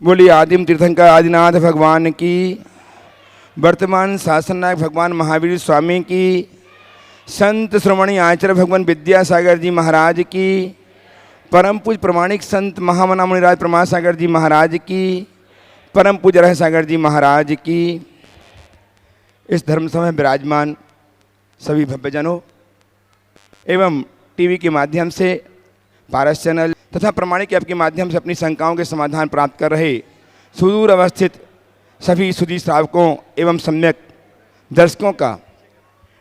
बोलिए आदिम तीर्थंकर आदिनाथ भगवान की, वर्तमान शासन नायक भगवान महावीर स्वामी की, संत श्रोमणी आचार्य भगवान विद्यासागर जी महाराज की, परम पूज प्रमाणिक संत महामना मुनिराज प्रमासागर जी महाराज की, परम पूज रहसागर जी महाराज की, इस धर्म सभा में विराजमान सभी भव्यजनों एवं टीवी के माध्यम से, पारस चैनल तथा प्रमाणिक ऐप के माध्यम से अपनी शंकाओं के समाधान प्राप्त कर रहे सुदूर अवस्थित सभी सुधी श्रावकों एवं सम्यक दर्शकों का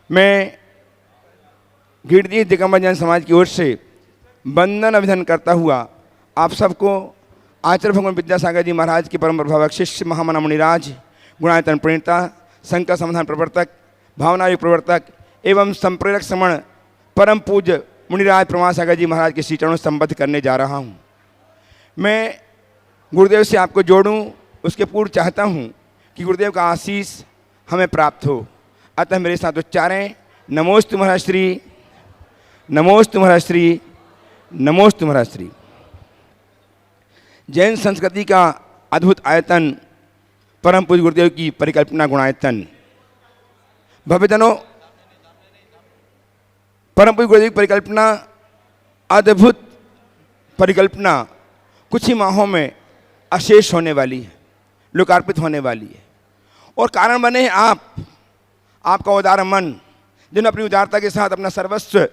मैं गिरदी दिगंबर जैन समाज की ओर से वंदन अभिधन करता हुआ आप सबको आचार्य भगवान विद्यासागर जी महाराज के परम प्रभावक शिष्य महामना मुनिराज गुणायतन प्रणेता, शंकर समाधान प्रवर्तक, भावनायुक्त प्रवर्तक एवं संप्रेरक श्रमण परम पूज्य मुनिराज प्रमासागर जी महाराज के श्री चरणों संबद्ध करने जा रहा हूँ। मैं गुरुदेव से आपको जोड़ूं, उसके पूर्व चाहता हूँ कि गुरुदेव का आशीष हमें प्राप्त हो। अतः मेरे साथ उच्चारें, नमोस्तु महाराज श्री, नमोस्तु महाराज श्री, नमोस्तु महाराज श्री। जैन संस्कृति का अद्भुत आयतन, परम पूज्य गुरुदेव की परिकल्पना गुणायतन। भव्यजनों, परम पूज्य गुरुदेव की परिकल्पना, अद्भुत परिकल्पना कुछ ही माहों में अशेष होने वाली है, लोकार्पित होने वाली है। और कारण बने हैं आपका उदार मन, जिन्होंने अपनी उदारता के साथ अपना सर्वस्व,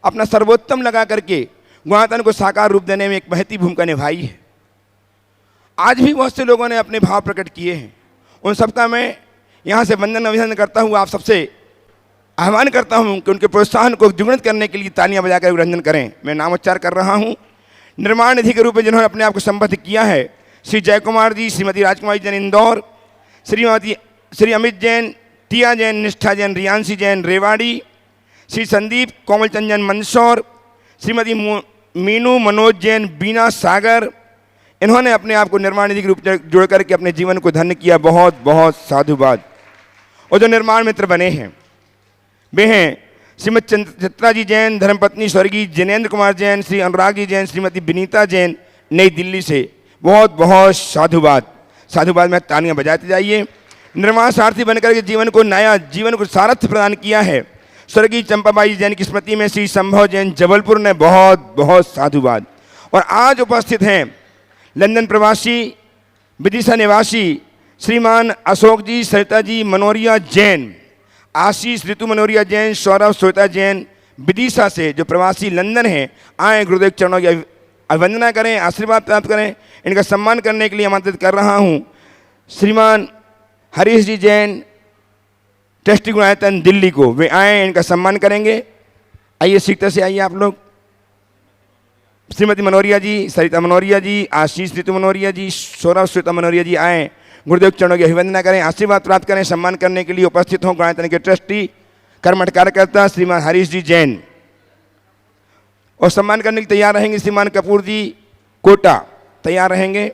अपना सर्वोत्तम लगा करके गुणायतन को साकार रूप देने में एक महती भूमिका निभाई है। आज भी बहुत से लोगों ने अपने भाव प्रकट किए हैं। उन सबका मैं यहाँ से वंदन अभिनंदन करता हुआ आप सबसे आह्वान करता हूँ कि उनके प्रोत्साहन को द्विगुणित करने के लिए तालियां बजाकर अभिनंदन करें। मैं नामोच्चार कर रहा हूँ। निर्माण निधि के रूप में जिन्होंने अपने आप को संबद्ध किया है, श्री जय कुमार जी, श्रीमती राजकुमारी जैन इंदौर, श्री अमित जैन, टिया जैन, निष्ठा जैन, रियांशी जैन रेवाड़ी, श्री संदीप कोमल चंदन मंदसौर, श्रीमती मीनू मनोज जैन बीना सागर, इन्होंने अपने आप को निर्माण निधि के रूप में जोड़ करके अपने जीवन को धन्य किया। बहुत बहुत साधुवाद। और जो निर्माण मित्र बने हैं वे हैं श्रीमती चित्रा जी जैन, धर्मपत्नी स्वर्गीय जिनेन्द्र कुमार जैन, श्री अनुराग जी जैन, श्रीमती विनीता जैन नई दिल्ली से। बहुत बहुत साधुवाद। साधुवाद में तालियां बजाते जाइए। निर्माण सारथी बनकर के जीवन को नया, जीवन को सारथ्य प्रदान किया है स्वर्गीय चंपाबाई जैन की स्मृति में श्री संभव जैन जबलपुर ने। बहुत बहुत साधुवाद। और आज उपस्थित हैं लंदन प्रवासी विदिशा निवासी श्रीमान अशोक जी, सरिता जी मनोरिया जैन, आशीष ऋतु मनोरिया जैन, सौरभ श्वेता जैन विदिशा से, जो प्रवासी लंदन हैं। आए गुरुदेव चरणों की अभिवंदना करें, आशीर्वाद प्राप्त करें। इनका सम्मान करने के लिए आमंत्रित कर रहा हूँ श्रीमान हरीश जी जैन, ट्रस्टी गुणायतन दिल्ली को। वे आए, इनका सम्मान करेंगे। आइए सीखते से आइए आप लोग। श्रीमती मनोरिया जी, सरिता मनोरिया जी, आशीष ऋतु मनोरिया जी, सौरभ श्वेता मनोरिया जी आए, गुरुदेव चरणों की अभिवंदना करें, आशीर्वाद प्राप्त करें। सम्मान करने के लिए उपस्थित हों गुणायतन के ट्रस्टी कर्मठ कार्यकर्ता श्रीमान हरीश जी जैन। और सम्मान करने के तैयार रहेंगे श्रीमान कपूर जी कोटा, तैयार रहेंगे।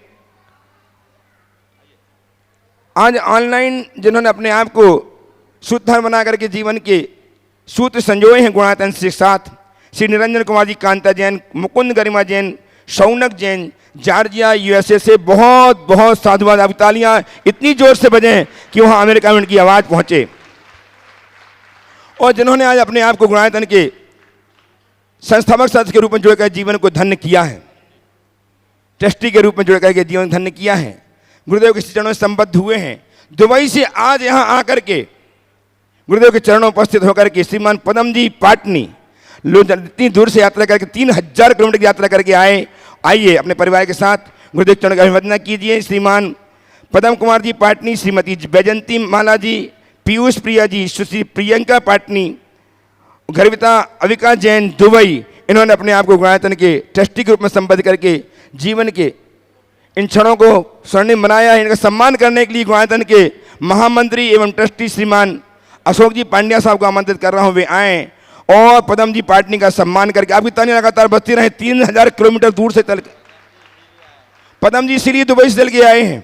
आज ऑनलाइन जिन्होंने अपने आप को सूत्रधार बना करके जीवन के सूत्र संजोए हैं गुणायतन के साथ, श्री निरंजन कुमार जी कांता जैन, मुकुंद गरिमा जैन, शौनक जैन जॉर्जिया यूएसए से। बहुत बहुत साधुवाद। आप तालियां इतनी जोर से बजें कि वहां अमेरिका में उनकी आवाज़ पहुंचे। और जिन्होंने आज अपने आप को गुणायतन के संस्थापक सदस्य के रूप में जोड़कर जीवन को धन्य किया है, ट्रस्टी के रूप में जोड़कर के जीवन धन्य किया है, गुरुदेव के चरणों में संबद्ध हुए हैं। दुबई से आज यहाँ आकर के गुरुदेव के चरणों उपस्थित होकर के श्रीमान पदम जी पाटनी, लोग इतनी दूर से यात्रा करके 3000 किलोमीटर की यात्रा करके आए। आइए अपने परिवार के साथ गुरुदेव चरणों की अभिवंदना कीजिए। श्रीमान पदम कुमार जी पाटनी, श्रीमती वैजंती माला जी, पीयूष प्रिया जी, सुश्री प्रियंका पाटनी, गर्विता अविका जैन दुबई, इन्होंने अपने आप को गुणायतन के ट्रस्टी के रूप में संबद्ध करके जीवन के इन क्षणों को स्वर्णिम बनाया है। इनका सम्मान करने के लिए गुणायतन के महामंत्री एवं ट्रस्टी श्रीमान अशोक जी पांड्या साहब को आमंत्रित कर रहा हूँ। वे आएँ और पदम जी पाटनी का सम्मान करके। आपकी तालियां लगातार बजती रहे। 3000 किलोमीटर दूर से चल के पदम जी सीरी दुबई से चल के आए हैं।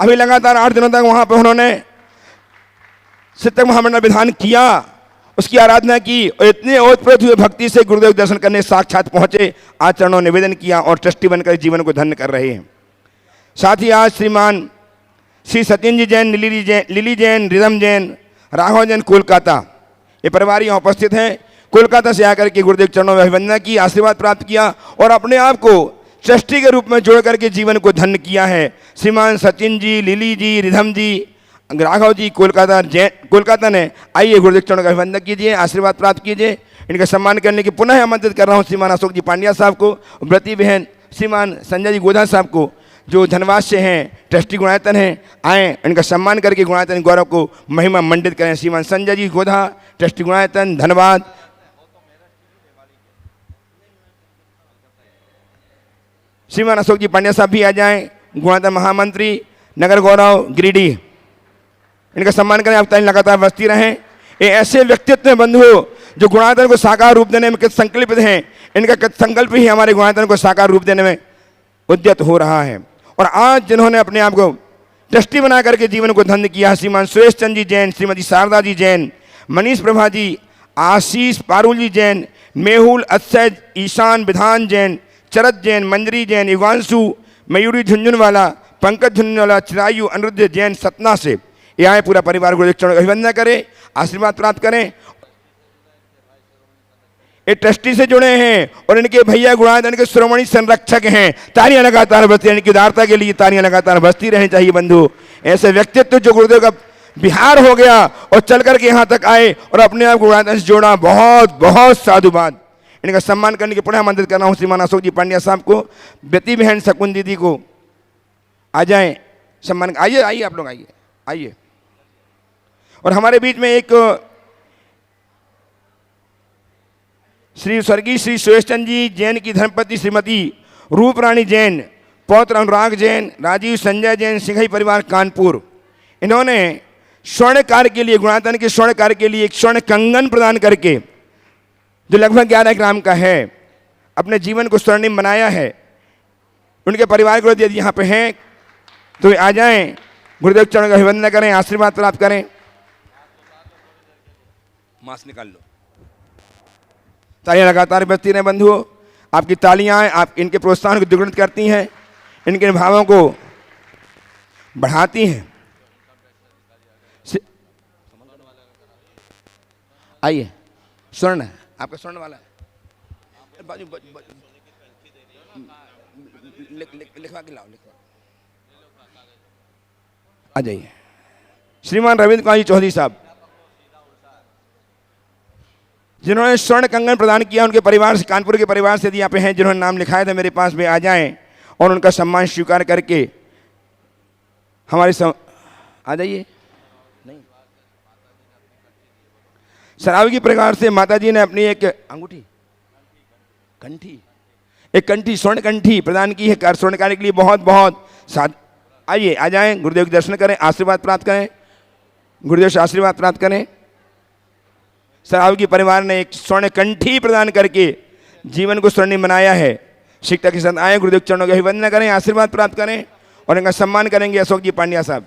अभी लगातार 8 दिनों तक वहां पर उन्होंने सिद्धक महामंडल विधान किया, उसकी आराधना की और इतने ओतप्रोत हुए भक्ति से गुरुदेव दर्शन करने साक्षात पहुंचे, आचरणों निवेदन किया और ट्रस्टी बनकर जीवन को धन्य कर रहे हैं। साथ ही आज श्रीमान श्री सत्येंद्र जी जैन, लिली जैन, रिदम जैन, राघव जैन कोलकाता, ये परिवार यहाँ उपस्थित हैं। कोलकाता से आकर के गुरुदेव चरणों में अभिवंदना की, आशीर्वाद प्राप्त किया और अपने आप को ट्रस्टी के रूप में जोड़ करके जीवन को धन्य किया है। श्रीमान सचिन जी, लिली जी, रिधम जी, राघव जी कोलकाता ने, आइए गुरुदेव चरणों का अभिवंदन कीजिए, आशीर्वाद प्राप्त कीजिए। इनका सम्मान करने की पुनः आमंत्रित कर रहा हूँ श्रीमान अशोक जी पांड्या साहब को, व्रती बहन श्रीमान संजय जी गोधा साहब को, जो धनबाद से हैं, ट्रस्टी गुणायतन हैं, आएँ इनका सम्मान करके गुणायतन गौरव को महिमा मंडित करें। श्रीमान संजय जी गोधा, ट्रस्टी गुणायतन, धनबाद। श्रीमान अशोक जी पांड्या साहब भी आ जाएं, गुणायतन महामंत्री, नगर गौरव गिरिडीह, इनका सम्मान करें। आप लगातार बसती रहें। ये ऐसे व्यक्तित्व हैं बंधुओं जो गुणायतन को साकार रूप देने में कित संकल्पित हैं। इनका कित संकल्प ही हमारे गुणायतन को साकार रूप देने में उद्यत हो रहा है। और आज जिन्होंने अपने आप को ट्रस्टी बना करके जीवन को धन्य किया, श्रीमान सुरेश चंद जी जैन, श्रीमती शारदा जी जैन, मनीष प्रभा जी, आशीष पारुल जी जैन, मेहुल, अक्षय, ईशान विधान जैन, चरत जैन, मंजरी जैन, युवांशु, मयूरी झुंझुनवाला, पंकज झुंझुनवाला, चिरायु, अनिरुद्ध जैन सतना से ये आए। पूरा परिवार गुरुदेव चरणों का अभिवंदन करें, आशीर्वाद प्राप्त करें। ये ट्रस्टी से जुड़े हैं और इनके भैया गुणायतन के श्रोमणी संरक्षक हैं। तालियां लगातार बजती हैं, इनकी उदारता के लिए तालियां लगातार बजती रहनी चाहिए बंधु। ऐसे व्यक्तित्व जो गुरुदेव का बिहार हो गया और चल करके यहाँ तक आए और अपने आप गुणायतन से जोड़ा, बहुत बहुत साधुवाद। इनका सम्मान करने के पुनः आमंत्रित करना हूँ श्रीमान अशोक जी पांड्या साहब को, बेटी बहन शकुन दीदी को आ जाएं सम्मान। आइए आइए आप लोग आइए आइए। और हमारे बीच में एक श्री स्वर्गीय श्री सुरेश चंद जी जैन की धर्मपत्नी श्रीमती रूप रानी जैन, पौत्र अनुराग जैन, राजीव संजय जैन, सिंघई परिवार कानपुर, इन्होंने स्वर्ण कार्य के लिए, गुणायतन के स्वर्ण कार्य के लिए एक स्वर्ण कंगन प्रदान करके जो लगभग 11 ग्राम का है, अपने जीवन को स्वर्णिम बनाया है। उनके परिवार को यदि यहाँ पे हैं तो आ जाएं, गुरुदेव चरणों का अभिवंदन करें, आशीर्वाद प्राप्त करें। मास्क निकाल लो। तालियां लगातार बजती रहें बंधुओं। आपकी तालियां आप इनके प्रोत्साहन को द्विगुणित करती हैं, इनके भावों को बढ़ाती हैं। आइए, स्वर्ण आपका स्वर्ण वाला है, बाजू लिखवा के लाओ, लिखवा आ जाइए। श्रीमान रविंद्र कुमार जी चौधरी साहब, जिन्होंने स्वर्ण कंगन प्रदान किया, उनके परिवार से, कानपुर के परिवार से यदि यहाँ पे हैं, जिन्होंने नाम लिखाया था मेरे पास में, आ जाएं और उनका सम्मान स्वीकार करके हमारे आ जाइए। नहीं, सरावी की परिवार से माता जी ने अपनी एक अंगूठी, कंठी, एक कंठी, स्वर्ण कंठी प्रदान की है स्वर्ण कार्य के लिए। बहुत बहुत आइए आ जाएं, गुरुदेव के दर्शन करें, आशीर्वाद प्राप्त करें, गुरुदेव से आशीर्वाद प्राप्त करें। सराव की परिवार ने एक स्वर्ण कंठी प्रदान करके जीवन को स्वर्णिम बनाया है। शिक्षक के साथ आए, गुरुदेव चरणों के अभिवंदन करें, आशीर्वाद प्राप्त करें और इनका सम्मान करेंगे अशोक जी पांड्या साहब।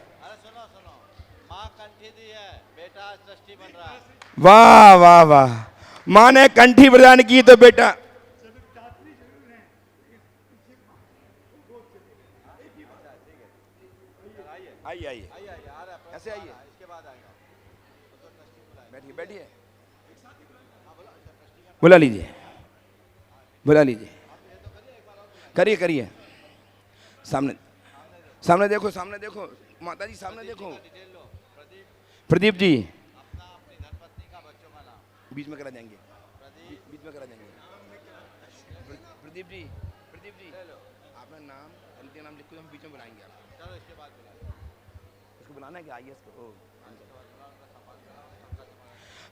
वाह वाह वाह, माँ ने कंठी प्रदान की तो बेटा आइए आइए, ऐसे आइए, बैठिए बैठिए, बुला लीजिए, बुला लीजिए, करिए करिए, सामने सामने देखो, सामने देखो माता जी, सामने देखो। प्रदीप जी बीच में करा देंगे, बीच में करा देंगे। प्रदीप जी, प्रदीप जी अपना नाम, अंतिम नाम लिखो, हम बीच में बुलाएंगे आपको। चलो इसके बाद इसको बुलाना है कि आइए इसको।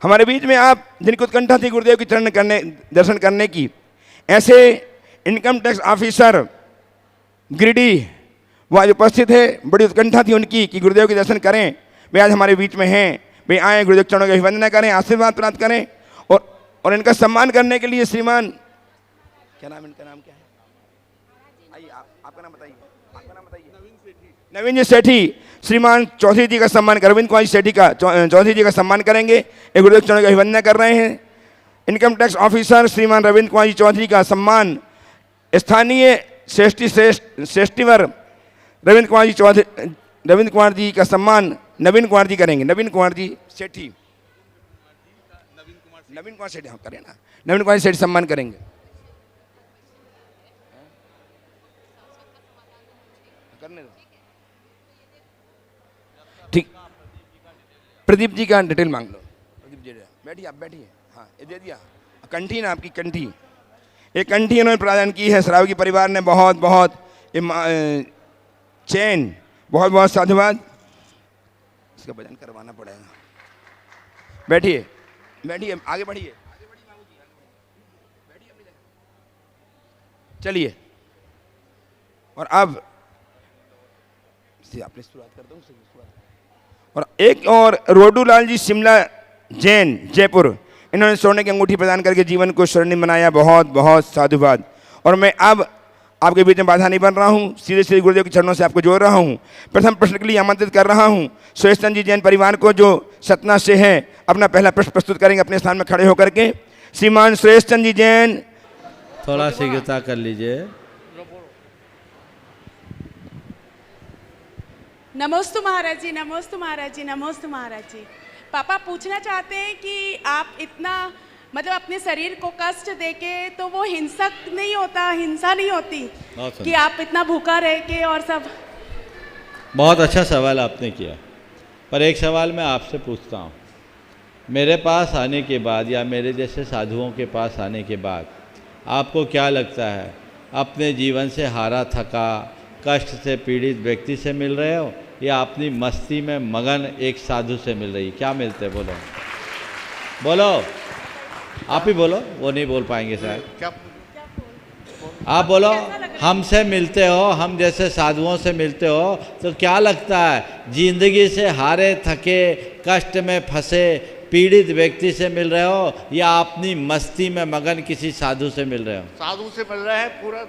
हमारे बीच में आप जिनकी उत्कंठा थी गुरुदेव के चरण करने, दर्शन करने की, ऐसे इनकम टैक्स ऑफिसर गिरिडीह वो आज उपस्थित है। बड़ी उत्कंठा थी उनकी कि गुरुदेव के दर्शन करें। वे आज हमारे बीच में हैं, वे आए, गुरुदेव चरणों की अभिवंदना करें, आशीर्वाद प्राप्त करें और इनका सम्मान करने के लिए श्रीमान, क्या नाम, इनका नाम क्या है? आइए आपका नाम बताइए, आपका नाम बताइए। नवीन जी सेठी, श्रीमान चौधरी जी का सम्मान, अरविंद कुमार सेठी का चौधरी जी का सम्मान करेंगे। एक गुरुदेव चरणों की अभिवंदना कर रहे हैं। इनकम टैक्स ऑफिसर श्रीमान रविंद्र कुमार चौधरी का सम्मान, स्थानीय श्रेष्ठीवर रविंद्र कुमार जी चौधरी, रविंद्र कुमार जी का सम्मान नवीन कुमार जी करेंगे। नवीन कुमार जी सेठी, नवीन कुमार सेठी, हाँ करें ना, नवीन कुमार सेठी सम्मान करेंगे। करने दो, ठीक। प्रदीप जी का डिटेल मांग लो। प्रदीप जी बैठिए, आप बैठिए। हाँ ये दे दिया, कंठी ना आपकी कंठी, एक कंठी इन्होंने प्रदान की है श्रावकी परिवार ने। बहुत बहुत चैन, बहुत बहुत साधुवाद। इसका भजन करवाना पड़ेगा। बैठिए बैठिए, आगे बढ़िए, चलिए। और अब आपने शुरुआत कर दो। और एक और रोडूलाल जी शिमला जैन जयपुर, इन्होंने सोने की अंगूठी प्रदान करके जीवन को स्वर्णिम बनाया। बहुत बहुत साधुवाद। और मैं अब आपके बीच में बाधा नहीं बन रहा हूं, सीधे सीधे गुरुदेव के चरणों से आपको जोड़ रहा हूं। प्रथम प्रश्न के लिए आमंत्रित कर रहा हूं सुरेश चंद जी जैन परिवार को, जो सतना से हैं। अपना पहला प्रश्न प्रस्तुत करेंगे अपने स्थान में खड़े होकर के। श्रीमान सुरेश चंद जी जैन, थोड़ा शीघ्रता कर लीजिए। नमोस्तु महाराज जी, नमोस्तु महाराज जी, नमोस्तु महाराज जी। पापा पूछना चाहते हैं कि आप इतना मतलब अपने शरीर को कष्ट देके, तो वो हिंसक नहीं होता, हिंसा नहीं होती कि आप इतना भूखा रह के और सब? बहुत अच्छा सवाल आपने किया, पर एक सवाल मैं आपसे पूछता हूँ। मेरे पास आने के बाद या मेरे जैसे साधुओं के पास आने के बाद आपको क्या लगता है? अपने जीवन से हारा थका, कष्ट से पीड़ित व्यक्ति से मिल रहे हो या अपनी मस्ती में मगन एक साधु से मिल रही? क्या मिलते? बोलो बोलो, आप ही बोलो, वो नहीं बोल पाएंगे शायद। क्या आप बोलो, हमसे मिलते हो, हम जैसे साधुओं से मिलते हो तो क्या लगता है? जिंदगी से हारे थके, कष्ट में फंसे, पीड़ित व्यक्ति से मिल रहे हो या अपनी मस्ती में मगन किसी साधु से मिल रहे हो? साधु से मिल रहे हैं पूरा।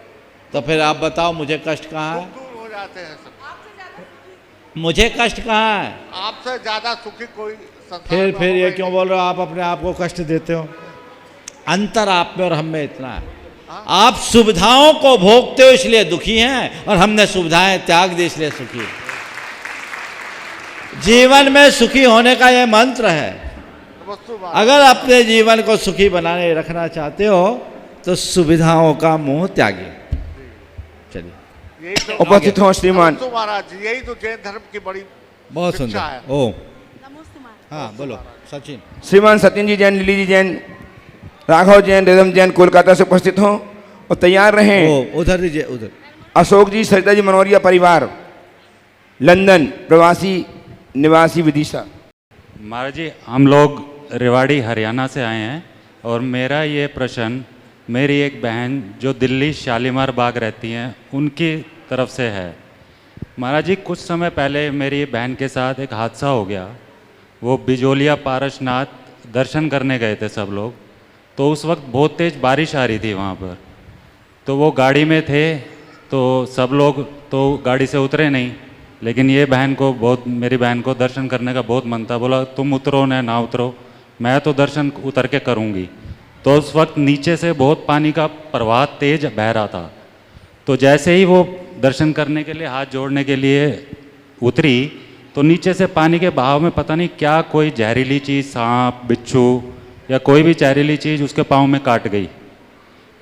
तो फिर आप बताओ, मुझे कष्ट कहाँ है? दूर हो जाते हैं सब। मुझे कष्ट कहाँ है? आपसे ज्यादा सुखी कोई संसार में फिर ये होगा ही क्यों नहीं। बोल रहे हो आप अपने आप को कष्ट देते हो? अंतर आप में और हम में इतना है, आप सुविधाओं को भोगते हो इसलिए दुखी हैं और हमने सुविधाएं त्याग दी इसलिए सुखी हैं। जीवन में सुखी होने का ये मंत्र है। अगर अपने जीवन को सुखी बनाने रखना चाहते हो तो सुविधाओं का मोह त्यागिए। चलिए, यही तो उपस्थित हो श्रीमान। नमस्ते महाराज जी, यही तो जैन धर्म की बड़ी बहुत शिक्षा है। सुंदर। ओ नमोस्तु महाराज। हाँ बोलो सचिन। श्रीमान सत्यन जी जैन, लिली जी जैन, राघव जैन, रिदम जैन कोलकाता से उपस्थित हो और तैयार रहें। ओ उधर दीजिए, उधर। अशोक जी, सरिता जी मनोरिया परिवार, लंदन प्रवासी निवासी विदिशा। महाराज जी, हम लोग रेवाड़ी हरियाणा से आए हैं और मेरा ये प्रश्न मेरी एक बहन जो दिल्ली शालीमार बाग रहती हैं उनकी तरफ से है। महाराज जी, कुछ समय पहले मेरी बहन के साथ एक हादसा हो गया। वो बिजोलिया पारसनाथ दर्शन करने गए थे सब लोग, तो उस वक्त बहुत तेज़ बारिश आ रही थी वहाँ पर। तो वो गाड़ी में थे तो सब लोग तो गाड़ी से उतरे नहीं, लेकिन ये बहन को बहुत, मेरी बहन को दर्शन करने का बहुत मन था। बोला तुम उतरो ना उतरो, मैं तो दर्शन उतर के करूँगी। तो उस वक्त नीचे से बहुत पानी का प्रवाह तेज बह रहा था। तो जैसे ही वो दर्शन करने के लिए हाथ जोड़ने के लिए उतरी तो नीचे से पानी के बहाव में पता नहीं क्या कोई जहरीली चीज़, सांप, बिच्छू या कोई भी जहरीली चीज़ उसके पाँव में काट गई।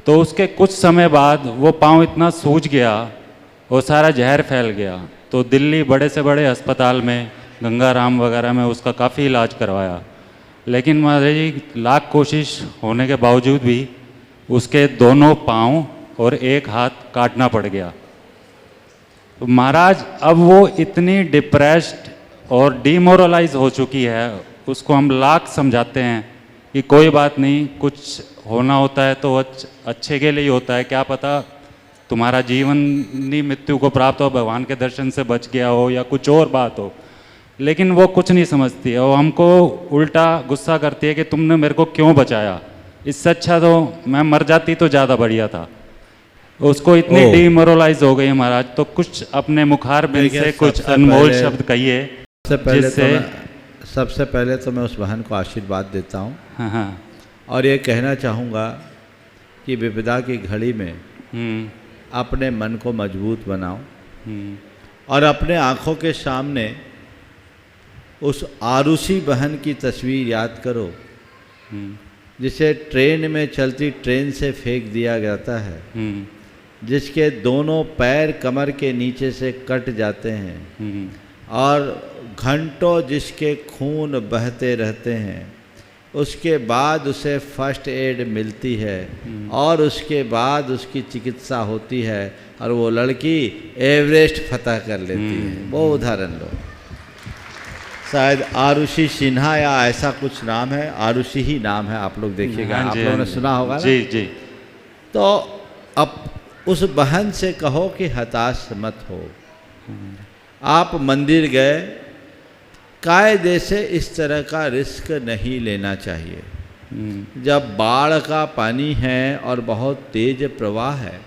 तो उसके कुछ समय बाद वो पाँव इतना सूज गया और सारा जहर फैल गया। तो दिल्ली बड़े से बड़े अस्पताल में, गंगाराम वगैरह में उसका काफ़ी इलाज करवाया, लेकिन महाराज जी लाख कोशिश होने के बावजूद भी उसके दोनों पाँव और एक हाथ काटना पड़ गया। तो महाराज अब वो इतनी डिप्रेस्ड और डिमोरलाइज हो चुकी है, उसको हम लाख समझाते हैं कि कोई बात नहीं, कुछ होना होता है तो अच्छे के लिए ही होता है, क्या पता तुम्हारा जीवनी मृत्यु को प्राप्त हो, भगवान के दर्शन से बच गया हो या कुछ और बात हो। लेकिन वो कुछ नहीं समझती है, वो हमको उल्टा गुस्सा करती है कि तुमने मेरे को क्यों बचाया, इससे अच्छा तो मैं मर जाती तो ज़्यादा बढ़िया था। उसको इतनी डिमोरलाइज हो गई है महाराज। तो कुछ अपने मुखार बिन से कुछ अनमोल शब्द कहिए जिससे। सबसे पहले तो मैं उस बहन को आशीर्वाद देता हूँ। हाँ हाँ। और ये कहना चाहूँगा कि विपदा की घड़ी में अपने मन को मजबूत बनाओ और अपने आँखों के सामने उस आरुषि बहन की तस्वीर याद करो जिसे ट्रेन में चलती ट्रेन से फेंक दिया जाता है, जिसके दोनों पैर कमर के नीचे से कट जाते हैं और घंटों जिसके खून बहते रहते हैं, उसके बाद उसे फर्स्ट एड मिलती है और उसके बाद उसकी चिकित्सा होती है और वो लड़की एवरेस्ट फतह कर लेती है। वो उदाहरण लो, शायद आरुषि सिन्हा या ऐसा कुछ नाम है, आरुषि ही नाम है, आप लोग देखिएगा, आप लोगों ने सुना होगा ना? जी जी। तो अब उस बहन से कहो कि हताश मत हो। आप मंदिर गए, कायदे से इस तरह का रिस्क नहीं लेना चाहिए। जब बाढ़ का पानी है और बहुत तेज प्रवाह है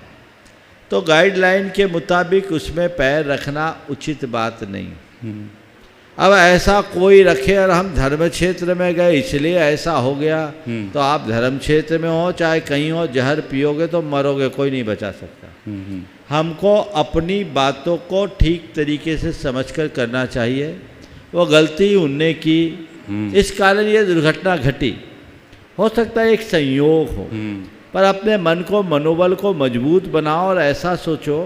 तो गाइडलाइन के मुताबिक उसमें पैर रखना उचित बात नहीं। अब ऐसा कोई रखे और हम धर्म क्षेत्र में गए इसलिए ऐसा हो गया, तो आप धर्म क्षेत्र में हो चाहे कहीं हो, जहर पियोगे तो मरोगे, कोई नहीं बचा सकता। हमको अपनी बातों को ठीक तरीके से समझकर करना चाहिए। वो गलती उनने की, इस कारण ये दुर्घटना घटी। हो सकता है एक संयोग हो, पर अपने मन को, मनोबल को मजबूत बनाओ और ऐसा सोचो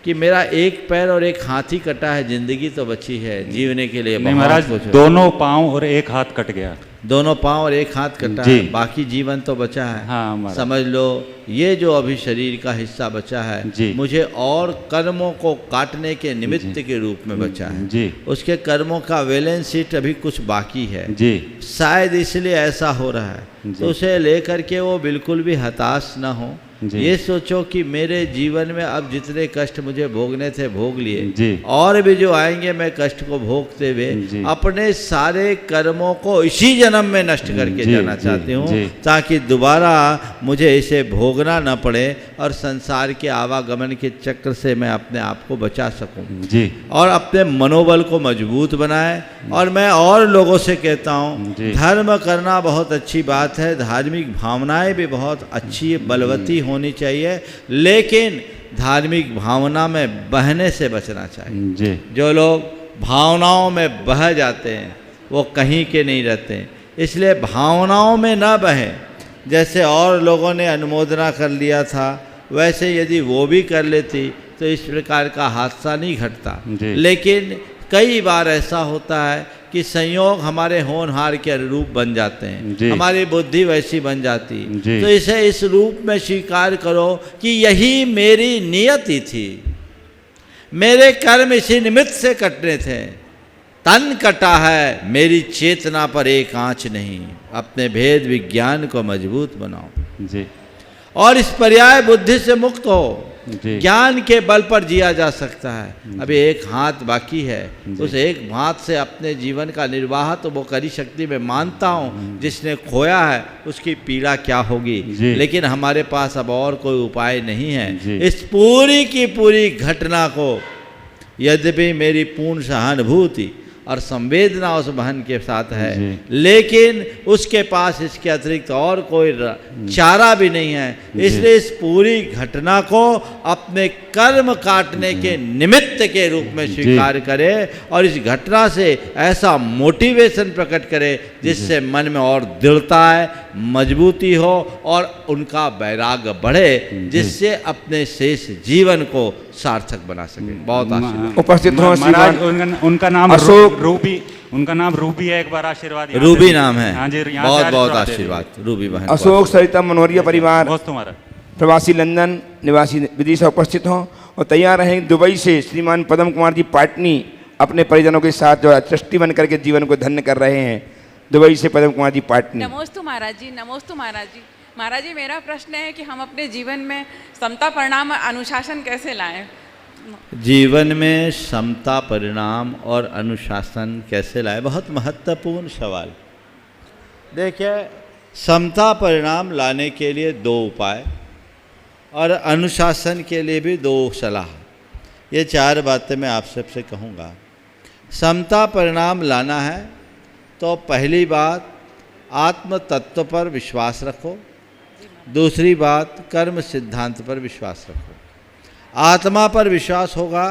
कि मेरा एक पैर और एक हाथ ही कटा है, जिंदगी तो बची है, जीवने के लिए नहीं महाराज, दोनों पाँव और एक हाथ कट गया। दोनों पाँव और एक हाथ कटा है, बाकी जीवन तो बचा है। हाँ, समझ लो ये जो अभी शरीर का हिस्सा बचा है मुझे और कर्मों को काटने के निमित्त के रूप में बचा है जी। उसके कर्मों का बैलेंस शीट अभी कुछ बाकी है जी। शायद इसलिए ऐसा हो रहा है। तो उसे लेकर के वो बिल्कुल भी हताश ना हो। ये सोचो कि मेरे जीवन में अब जितने कष्ट मुझे भोगने थे भोग लिए, और भी जो आएंगे मैं कष्ट को भोगते हुए अपने सारे कर्मों को इसी जन्म में नष्ट करके जाना चाहती हूँ, ताकि दोबारा मुझे इसे भोगना न पड़े और संसार के आवागमन के चक्र से मैं अपने आप को बचा सकूं और अपने मनोबल को मजबूत बनाए। और मैं और लोगों से कहता हूँ धर्म करना बहुत अच्छी बात है, धार्मिक भावनाएं भी बहुत अच्छी बलवती होनी चाहिए, लेकिन धार्मिक भावना में बहने से बचना चाहिए। जो लोग भावनाओं में बह जाते हैं वो कहीं के नहीं रहते हैं, इसलिए भावनाओं में ना बहें। जैसे और लोगों ने अनुमोदना कर लिया था वैसे यदि वो भी कर लेती तो इस प्रकार का हादसा नहीं घटता। लेकिन कई बार ऐसा होता है कि संयोग हमारे होनहार के अनुरूप बन जाते हैं, हमारी बुद्धि वैसी बन जाती, तो इसे इस रूप में स्वीकार करो कि यही मेरी नियति थी, मेरे कर्म इसी निमित्त से कटने थे, तन कटा है मेरी चेतना पर एक आंच नहीं। अपने भेद विज्ञान को मजबूत बनाओ और इस पर्याय बुद्धि से मुक्त हो। ज्ञान के बल पर जिया जा सकता है। अभी एक हाथ बाकी है, उस एक हाथ से अपने जीवन का निर्वाह तो वो करी शक्ति में मानता हूँ, जिसने खोया है उसकी पीड़ा क्या होगी, लेकिन हमारे पास अब और कोई उपाय नहीं है। इस पूरी की पूरी घटना को यद्यपि मेरी पूर्ण सहानुभूति और संवेदना उस बहन के साथ है, लेकिन उसके पास इसके अतिरिक्त और कोई चारा भी नहीं है। इसलिए इस पूरी घटना को अपने कर्म काटने के निमित्त के रूप में स्वीकार करे और इस घटना से ऐसा मोटिवेशन प्रकट करे जिससे मन में और दृढ़ता है, मजबूती हो और उनका वैराग्य बढ़े, जिससे अपने शेष जीवन को सार्थक बना सके। बहुत आशीर्वाद। उपस्थित हो महाराज, उनका नाम अशोक रूबी, उनका नाम रूबी है। एक बार आशीर्वाद। रूबी नाम है। हाँ जी, बहुत बहुत आशीर्वाद रूबी बहन। अशोक सरिता मनोहरिया परिवार तुम्हारा प्रवासी लंदन निवासी विदिशा उपस्थित हों और तैयार रहें। दुबई से श्रीमान पद्म कुमार जी पाटनी अपने परिजनों के साथ जो ट्रस्टी बन करके जीवन को धन्य कर रहे हैं। दुबई से पद्म कुमार जी पाटनी। नमोस्तु महाराज जी, नमोस्तु महाराज जी। महाराज जी, मेरा प्रश्न है कि हम अपने जीवन में समता, परिणाम, अनुशासन कैसे लाएं? जीवन में समता, परिणाम और अनुशासन कैसे लाएं? बहुत महत्वपूर्ण सवाल। देखिए, समता परिणाम लाने के लिए दो उपाय और अनुशासन के लिए भी दो सलाह। ये चार बातें मैं आप सबसे कहूँगा। समता परिणाम लाना है तो पहली बात आत्म तत्व पर विश्वास रखो, दूसरी बात कर्म सिद्धांत पर विश्वास रखो। आत्मा पर विश्वास होगा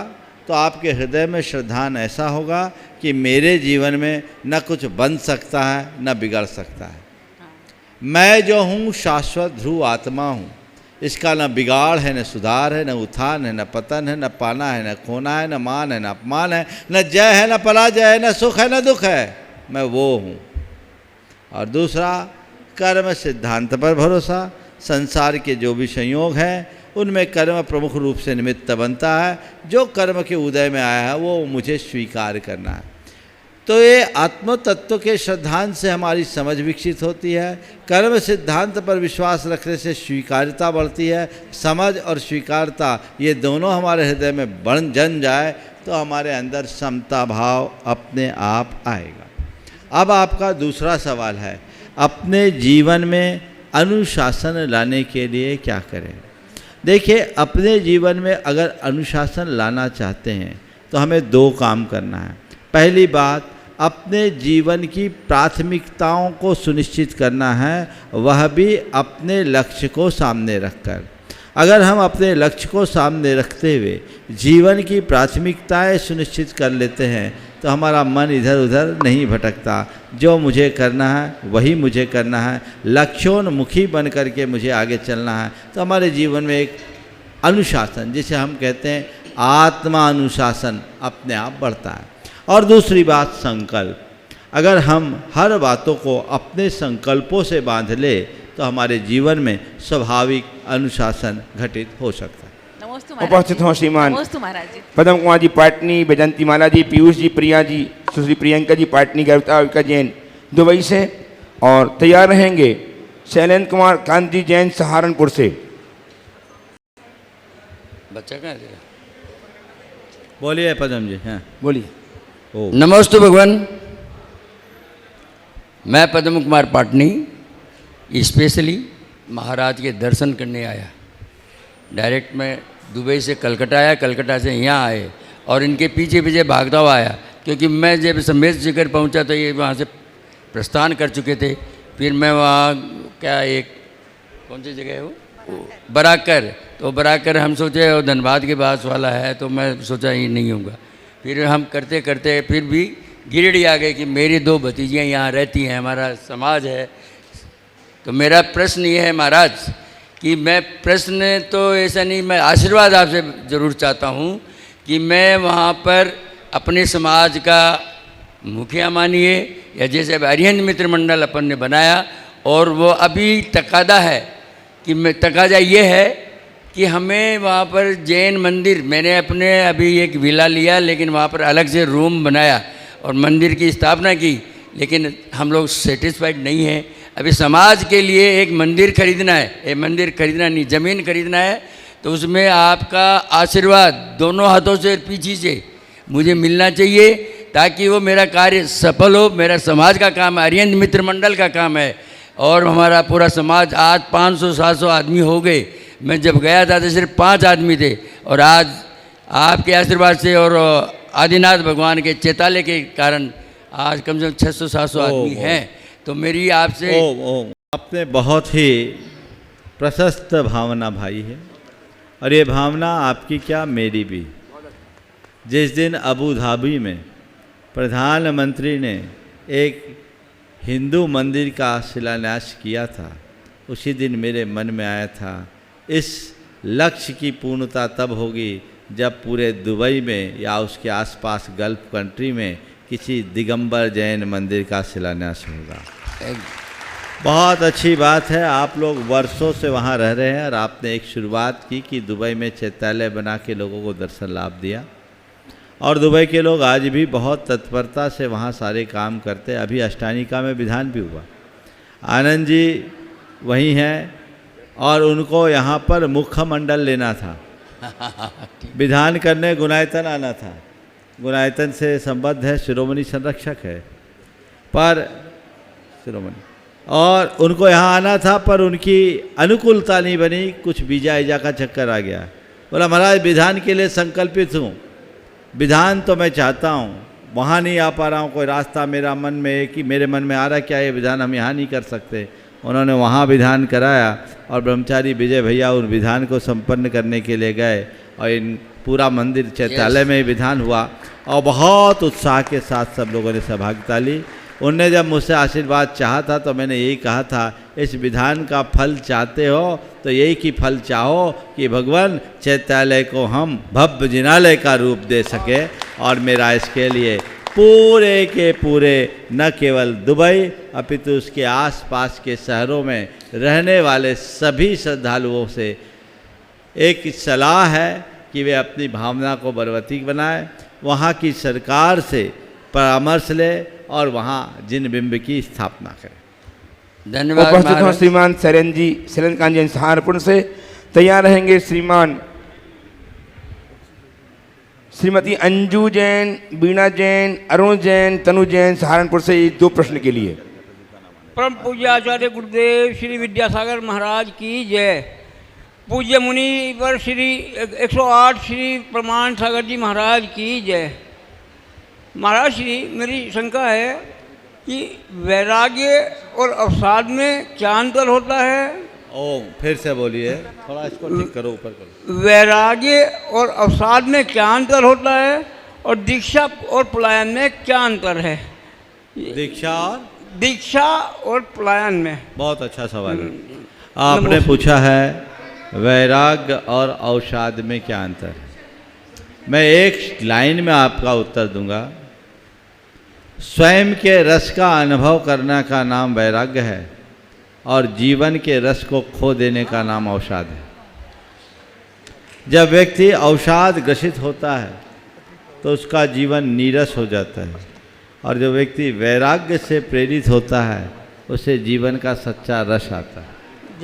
तो आपके हृदय में श्रद्धान ऐसा होगा कि मेरे जीवन में न कुछ बन सकता है न बिगड़ सकता है। मैं जो हूँ शाश्वत ध्रुव आत्मा हूँ, इसका न बिगाड़ है, न सुधार है, न उत्थान है, न पतन है, न पाना है, न खोना है, न मान है, न अपमान है, न जय है, न पराजय है, न सुख है, न दुख है। मैं वो हूँ। और दूसरा, कर्म सिद्धांत पर भरोसा। संसार के जो भी संयोग हैं उनमें कर्म प्रमुख रूप से निमित्त बनता है। जो कर्म के उदय में आया है वो मुझे स्वीकार करना है। तो ये आत्म तत्व के सिद्धांत से हमारी समझ विकसित होती है। कर्म सिद्धांत पर विश्वास रखने से स्वीकार्यता बढ़ती है। समझ और स्वीकारता ये दोनों हमारे हृदय में बन जन जाए तो हमारे अंदर समता भाव अपने आप आएगा। अब आपका दूसरा सवाल है, अपने जीवन में अनुशासन लाने के लिए क्या करें। देखिए, अपने जीवन में अगर अनुशासन लाना चाहते हैं तो हमें दो काम करना है। पहली बात, अपने जीवन की प्राथमिकताओं को सुनिश्चित करना है, वह भी अपने लक्ष्य को सामने रखकर। अगर हम अपने लक्ष्य को सामने रखते हुए जीवन की प्राथमिकताएं सुनिश्चित कर लेते हैं तो हमारा मन इधर उधर नहीं भटकता। जो मुझे करना है वही मुझे करना है, लक्ष्योन्मुखी बन करके मुझे आगे चलना है। तो हमारे जीवन में एक अनुशासन, जिसे हम कहते हैं आत्मा अनुशासन, अपने आप बढ़ता है। और दूसरी बात, संकल्प। अगर हम हर बातों को अपने संकल्पों से बांध ले तो हमारे जीवन में स्वाभाविक अनुशासन घटित हो सकता है। नमस्ते उपस्थित हों श्रीमान नमस्ते महाराज जी। पदम कुमार जी पाटनी, बैजंती माला जी, पीयूष जी, प्रिया जी, सुश्री प्रियंका जी पाटनी, गर्विता जैन दुबई से, और तैयार रहेंगे शैलेंद्र कुमार कांति जैन सहारनपुर से। बच्चा कहाँ है तेरा? बोलिए पदम जी। हाँ बोलिए। नमस्ते भगवान। मैं पद्म कुमार पाटनी स्पेशली महाराज के दर्शन करने आया। डायरेक्ट मैं दुबई से कलकत्ता आया, कलकत्ता से यहाँ आए और इनके पीछे पीछे भागता हुआ आया, क्योंकि मैं जब समेत शिखर पहुँचा तो ये वहाँ से प्रस्थान कर चुके थे। फिर मैं वहाँ क्या, एक कौन सी जगह है वो, बराकर, तो बराकर हम सोचे और धनबाद के पास वाला है, तो मैं सोचा ये नहीं होगा। फिर हम करते करते फिर भी गिरिडीह आ गए कि मेरी दो भतीजियाँ यहाँ रहती हैं, हमारा समाज है। तो मेरा प्रश्न ये है महाराज कि मैं प्रश्न तो ऐसा नहीं, मैं आशीर्वाद आपसे ज़रूर चाहता हूँ कि मैं वहाँ पर अपने समाज का मुखिया मानिए, या जैसे अरिहंत मित्र मंडल अपन ने बनाया, और वो अभी तकादा है कि मैं तकादा ये है कि हमें वहाँ पर जैन मंदिर, मैंने अपने अभी एक विला लिया, लेकिन वहाँ पर अलग से रूम बनाया और मंदिर की स्थापना की, लेकिन हम लोग सेटिस्फाइड नहीं हैं। अभी समाज के लिए एक मंदिर खरीदना है, एक मंदिर खरीदना नहीं, ज़मीन खरीदना है। तो उसमें आपका आशीर्वाद दोनों हाथों से पीछे से मुझे मिलना चाहिए, ताकि वो मेरा कार्य सफल हो। मेरा समाज का काम है, अरिहंत मित्र मंडल का काम है, और हमारा पूरा समाज आज 500-700 आदमी हो गए। मैं जब गया था तो सिर्फ 5 आदमी थे, और आज आपके आशीर्वाद से और आदिनाथ भगवान के चैताले के कारण आज कम से कम 600-700 आदमी हैं। तो मेरी आपसे आपने बहुत ही प्रशस्त भावना भाई है, और ये भावना आपकी क्या मेरी भी। जिस दिन अबू धाबी में प्रधानमंत्री ने एक हिंदू मंदिर का शिलान्यास किया था, उसी दिन मेरे मन में आया था इस लक्ष्य की पूर्णता तब होगी जब पूरे दुबई में या उसके आसपास गल्फ कंट्री में किसी दिगंबर जैन मंदिर का शिलान्यास होगा। बहुत अच्छी बात है, आप लोग वर्षों से वहाँ रह रहे हैं और आपने एक शुरुआत की कि दुबई में चैत्यालय बना के लोगों को दर्शन लाभ दिया, और दुबई के लोग आज भी बहुत तत्परता से वहाँ सारे काम करते हैं। अभी अष्टानिका में विधान भी हुआ, आनंद जी वहीं हैं, और उनको यहाँ पर मुख्यमंडल लेना था, विधान करने गुनायतन आना था। गुनायतन से संबद्ध है, शिरोमणि संरक्षक है, पर शिरोमणि, और उनको यहाँ आना था, पर उनकी अनुकूलता नहीं बनी, कुछ वीजा ईजा का चक्कर आ गया। बोला महाराज विधान के लिए संकल्पित हूँ, विधान तो मैं चाहता हूँ, वहाँ नहीं आ पा रहा हूँ, कोई रास्ता मेरा मन में है कि मेरे मन में आ रहा क्या ये विधान हम यहाँ नहीं कर सकते। उन्होंने वहाँ विधान कराया, और ब्रह्मचारी विजय भैया उन विधान को संपन्न करने के लिए गए, और इन पूरा मंदिर चैत्यालय में विधान हुआ और बहुत उत्साह के साथ सब लोगों ने सहभागिता ली। उनने जब मुझसे आशीर्वाद चाहा था तो मैंने यही कहा था, इस विधान का फल चाहते हो तो यही कि फल चाहो कि भगवान चैत्यालय को हम भव्य जिनालय का रूप दे सके। और मेरा इसके लिए पूरे के पूरे न केवल दुबई अपितु उसके आसपास के शहरों में रहने वाले सभी श्रद्धालुओं से एक सलाह है कि वे अपनी भावना को बलवती बनाएं, वहाँ की सरकार से परामर्श ले और वहाँ जिन बिंब की स्थापना करें। धन्यवाद उपस्थित हों महाराज। श्रीमान शैलेंद्र जी सहारनपुर से। तैयार रहेंगे श्रीमान श्रीमती अंजू जैन, बीणा जैन, अरुण जैन, तनु जैन सहारनपुर से 2 प्रश्न के लिए। परम पूज्य आचार्य गुरुदेव श्री विद्यासागर महाराज की जय। पूज्य मुनि वर श्री 108 श्री प्रमाण सागर जी महाराज की जय। महाराज श्री, मेरी शंका है कि वैराग्य और अवसाद में क्या अंतर होता है? ओम, फिर से बोलिए, थोड़ा इसको ठीक करो, ऊपर करो। वैराग्य और अवसाद में क्या अंतर होता है और दीक्षा और पलायन में क्या अंतर है? दीक्षा और पलायन में। बहुत अच्छा सवाल है। आपने पूछा है वैराग्य और अवसाद में क्या अंतर है। मैं एक लाइन में आपका उत्तर दूंगा। स्वयं के रस का अनुभव करने का नाम वैराग्य है और जीवन के रस को खो देने का नाम अवसाद है। जब व्यक्ति अवसाद ग्रसित होता है तो उसका जीवन नीरस हो जाता है, और जो व्यक्ति वैराग्य से प्रेरित होता है उसे जीवन का सच्चा रस आता है।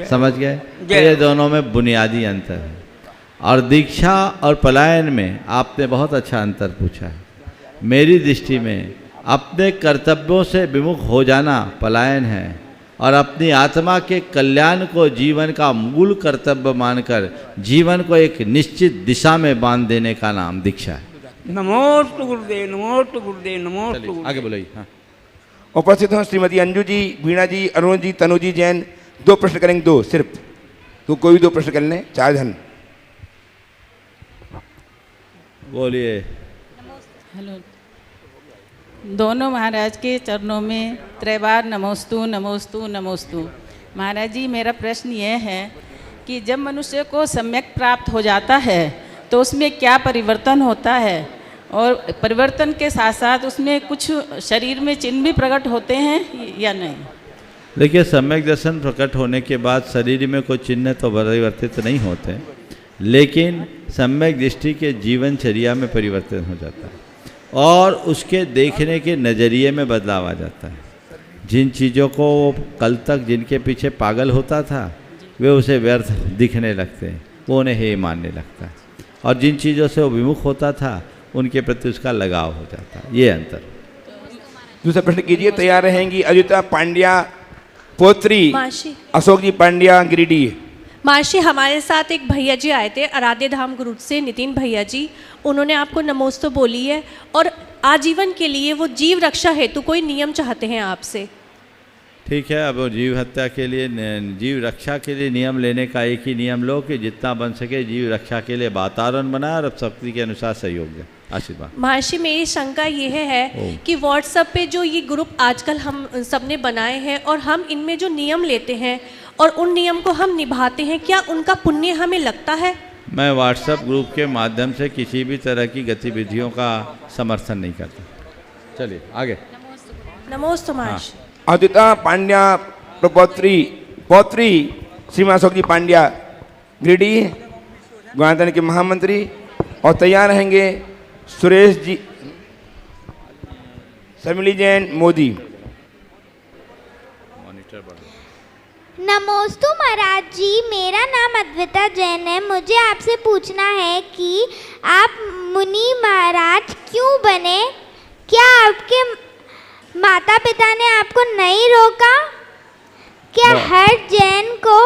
समझ गए? ये दोनों में बुनियादी अंतर है। और दीक्षा और पलायन में आपने बहुत अच्छा अंतर पूछा है। मेरी दृष्टि में अपने कर्तव्यों से विमुख हो जाना पलायन है, और अपनी आत्मा के कल्याण को जीवन का मूल कर्तव्य मानकर जीवन को एक निश्चित दिशा में बांध देने का नाम दीक्षा है। नमोस्तु गुरुदेव, नमोस्तु गुरुदेव, नमोस्तु गुरुदेव। आगे बोलिए। हाँ। उपस्थित हों श्रीमती अंजू जी, बीणा जी, अरुण जी, तनु जी जैन। 2 प्रश्न करेंगे, 2 सिर्फ। तो कोई भी 2 प्रश्न कर लें, 4 जन। बोलिए। हेलो। दोनों महाराज के चरणों में त्रैबार नमोस्तु नमोस्तु नमोस्तु। महाराज जी, मेरा प्रश्न ये है कि जब मनुष्य को सम्यक प्राप्त हो जाता है तो उसमें क्या परिवर्तन होता है, और परिवर्तन के साथ साथ उसमें कुछ शरीर में चिन्ह भी प्रकट होते हैं या नहीं? देखिए, सम्यक दर्शन प्रकट होने के बाद शरीर में कोई चिन्ह तो परिवर्तित नहीं होते, लेकिन सम्यक दृष्टि के जीवनचर्या में परिवर्तन हो जाता है और उसके देखने के नज़रिए में बदलाव आ जाता है। जिन चीज़ों को वो कल तक जिनके पीछे पागल होता था वे उसे व्यर्थ दिखने लगते हैं, वो उन्हें हे मानने लगता है, और जिन चीज़ों से वो विमुख होता था उनके प्रति उसका लगाव हो जाता है। ये अंतर। दूसरा प्रश्न कीजिए। तैयार रहेंगी अयोध्या पांड्या पोत्री, अशोक जी पांड्या गिरिडीह। माशी, हमारे साथ एक भैया जी आए थे आराध्य धाम ग्रुप से, नितिन भैया जी। उन्होंने आपको नमोस्तु बोली है और आजीवन के लिए वो जीव रक्षा हेतु कोई नियम चाहते हैं आपसे। ठीक है, अब जीव हत्या के लिए, जीव रक्षा के लिए नियम लेने का एक ही नियम लो कि जितना बन सके जीव रक्षा के लिए वातावरण बनाए और शक्ति के अनुसार सहयोग दें। आशीर्वाद। महर्षि, मेरी शंका यह है कि व्हाट्सएप पे जो ये ग्रुप आजकल हम सबने बनाए हैं और हम इनमें जो नियम लेते हैं और उन नियम को हम निभाते हैं, क्या उनका पुण्य हमें लगता है? मैं व्हाट्सएप ग्रुप के माध्यम से किसी भी तरह की गतिविधियों का समर्थन नहीं करता। चलिए आगे। नमोस्तु महर्षि। अद्विता पांड्या पौत्री श्रीमान अशोक जी पांड्या गिरिडीह गणतंत्र के महामंत्री। और तैयार रहेंगे सुरेश जी, शर्मिली जैन, मोदी। नमोस्तु महाराज जी, मेरा नाम अद्विता जैन है। मुझे आपसे पूछना है कि आप मुनि महाराज क्यों बने? क्या आपके माता पिता ने आपको नहीं रोका? क्या हर जैन को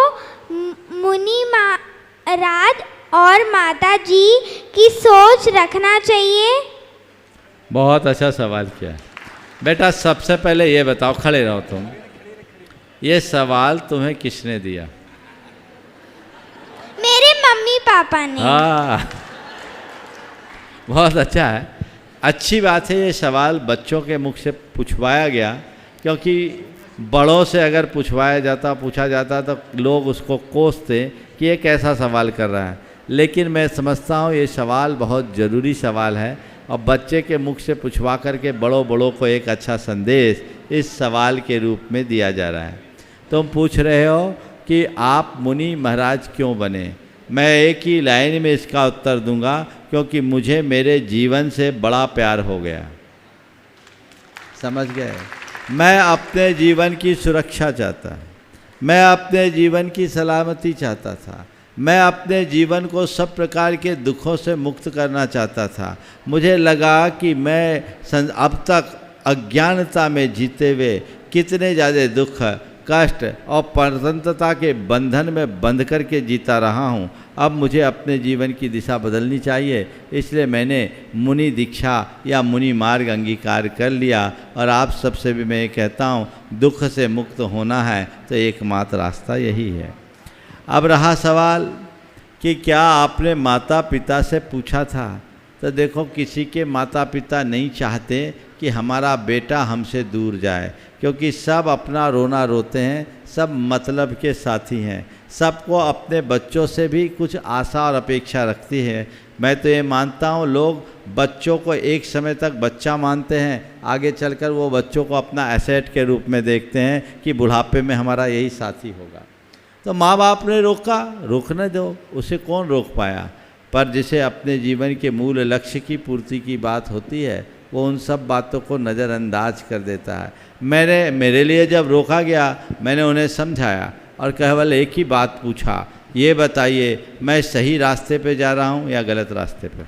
मुनि महाराज और माता जी की सोच रखना चाहिए? बहुत अच्छा सवाल किया बेटा। सबसे पहले ये बताओ, खड़े रहो तुम, ये सवाल तुम्हें किसने दिया? मेरे मम्मी पापा ने। हाँ, बहुत अच्छा है, अच्छी बात है। ये सवाल बच्चों के मुख से पूछवाया गया, क्योंकि बड़ों से अगर पूछा जाता तो लोग उसको कोसते कि ये कैसा सवाल कर रहा है। लेकिन मैं समझता हूँ ये सवाल बहुत ज़रूरी सवाल है, और बच्चे के मुख से पूछवा करके बड़ों को एक अच्छा संदेश इस सवाल के रूप में दिया जा रहा है। तुम पूछ रहे हो कि आप मुनि महाराज क्यों बने। मैं एक ही लाइन में इसका उत्तर दूंगा, क्योंकि मुझे मेरे जीवन से बड़ा प्यार हो गया। समझ गए? मैं अपने जीवन की सुरक्षा चाहता, मैं अपने जीवन की सलामती चाहता था, मैं अपने जीवन को सब प्रकार के दुखों से मुक्त करना चाहता था। मुझे लगा कि मैं अब तक अज्ञानता में जीते हुए कितने ज़्यादा दुख, कष्ट और परतंत्रता के बंधन में बंध करके जीता रहा हूँ। अब मुझे अपने जीवन की दिशा बदलनी चाहिए, इसलिए मैंने मुनि दीक्षा या मुनि मार्ग अंगीकार कर लिया। और आप सबसे भी मैं कहता हूँ, दुख से मुक्त होना है तो एकमात्र रास्ता यही है। अब रहा सवाल कि क्या आपने माता पिता से पूछा था, तो देखो किसी के माता पिता नहीं चाहते कि हमारा बेटा हमसे दूर जाए, क्योंकि सब अपना रोना रोते हैं, सब मतलब के साथी हैं, सबको अपने बच्चों से भी कुछ आशा और अपेक्षा रखती है। मैं तो ये मानता हूँ लोग बच्चों को एक समय तक बच्चा मानते हैं, आगे चलकर वो बच्चों को अपना एसेट के रूप में देखते हैं कि बुढ़ापे में हमारा यही साथी होगा। तो माँ बाप ने रोका, रोकने दो, उसे कौन रोक पाया। पर जिसे अपने जीवन के मूल लक्ष्य की पूर्ति की बात होती है, वो उन सब बातों को नज़रअंदाज कर देता है। मेरे लिए जब रोका गया, मैंने उन्हें समझाया और केवल एक ही बात पूछा, ये बताइए मैं सही रास्ते पे जा रहा हूँ या गलत रास्ते पे।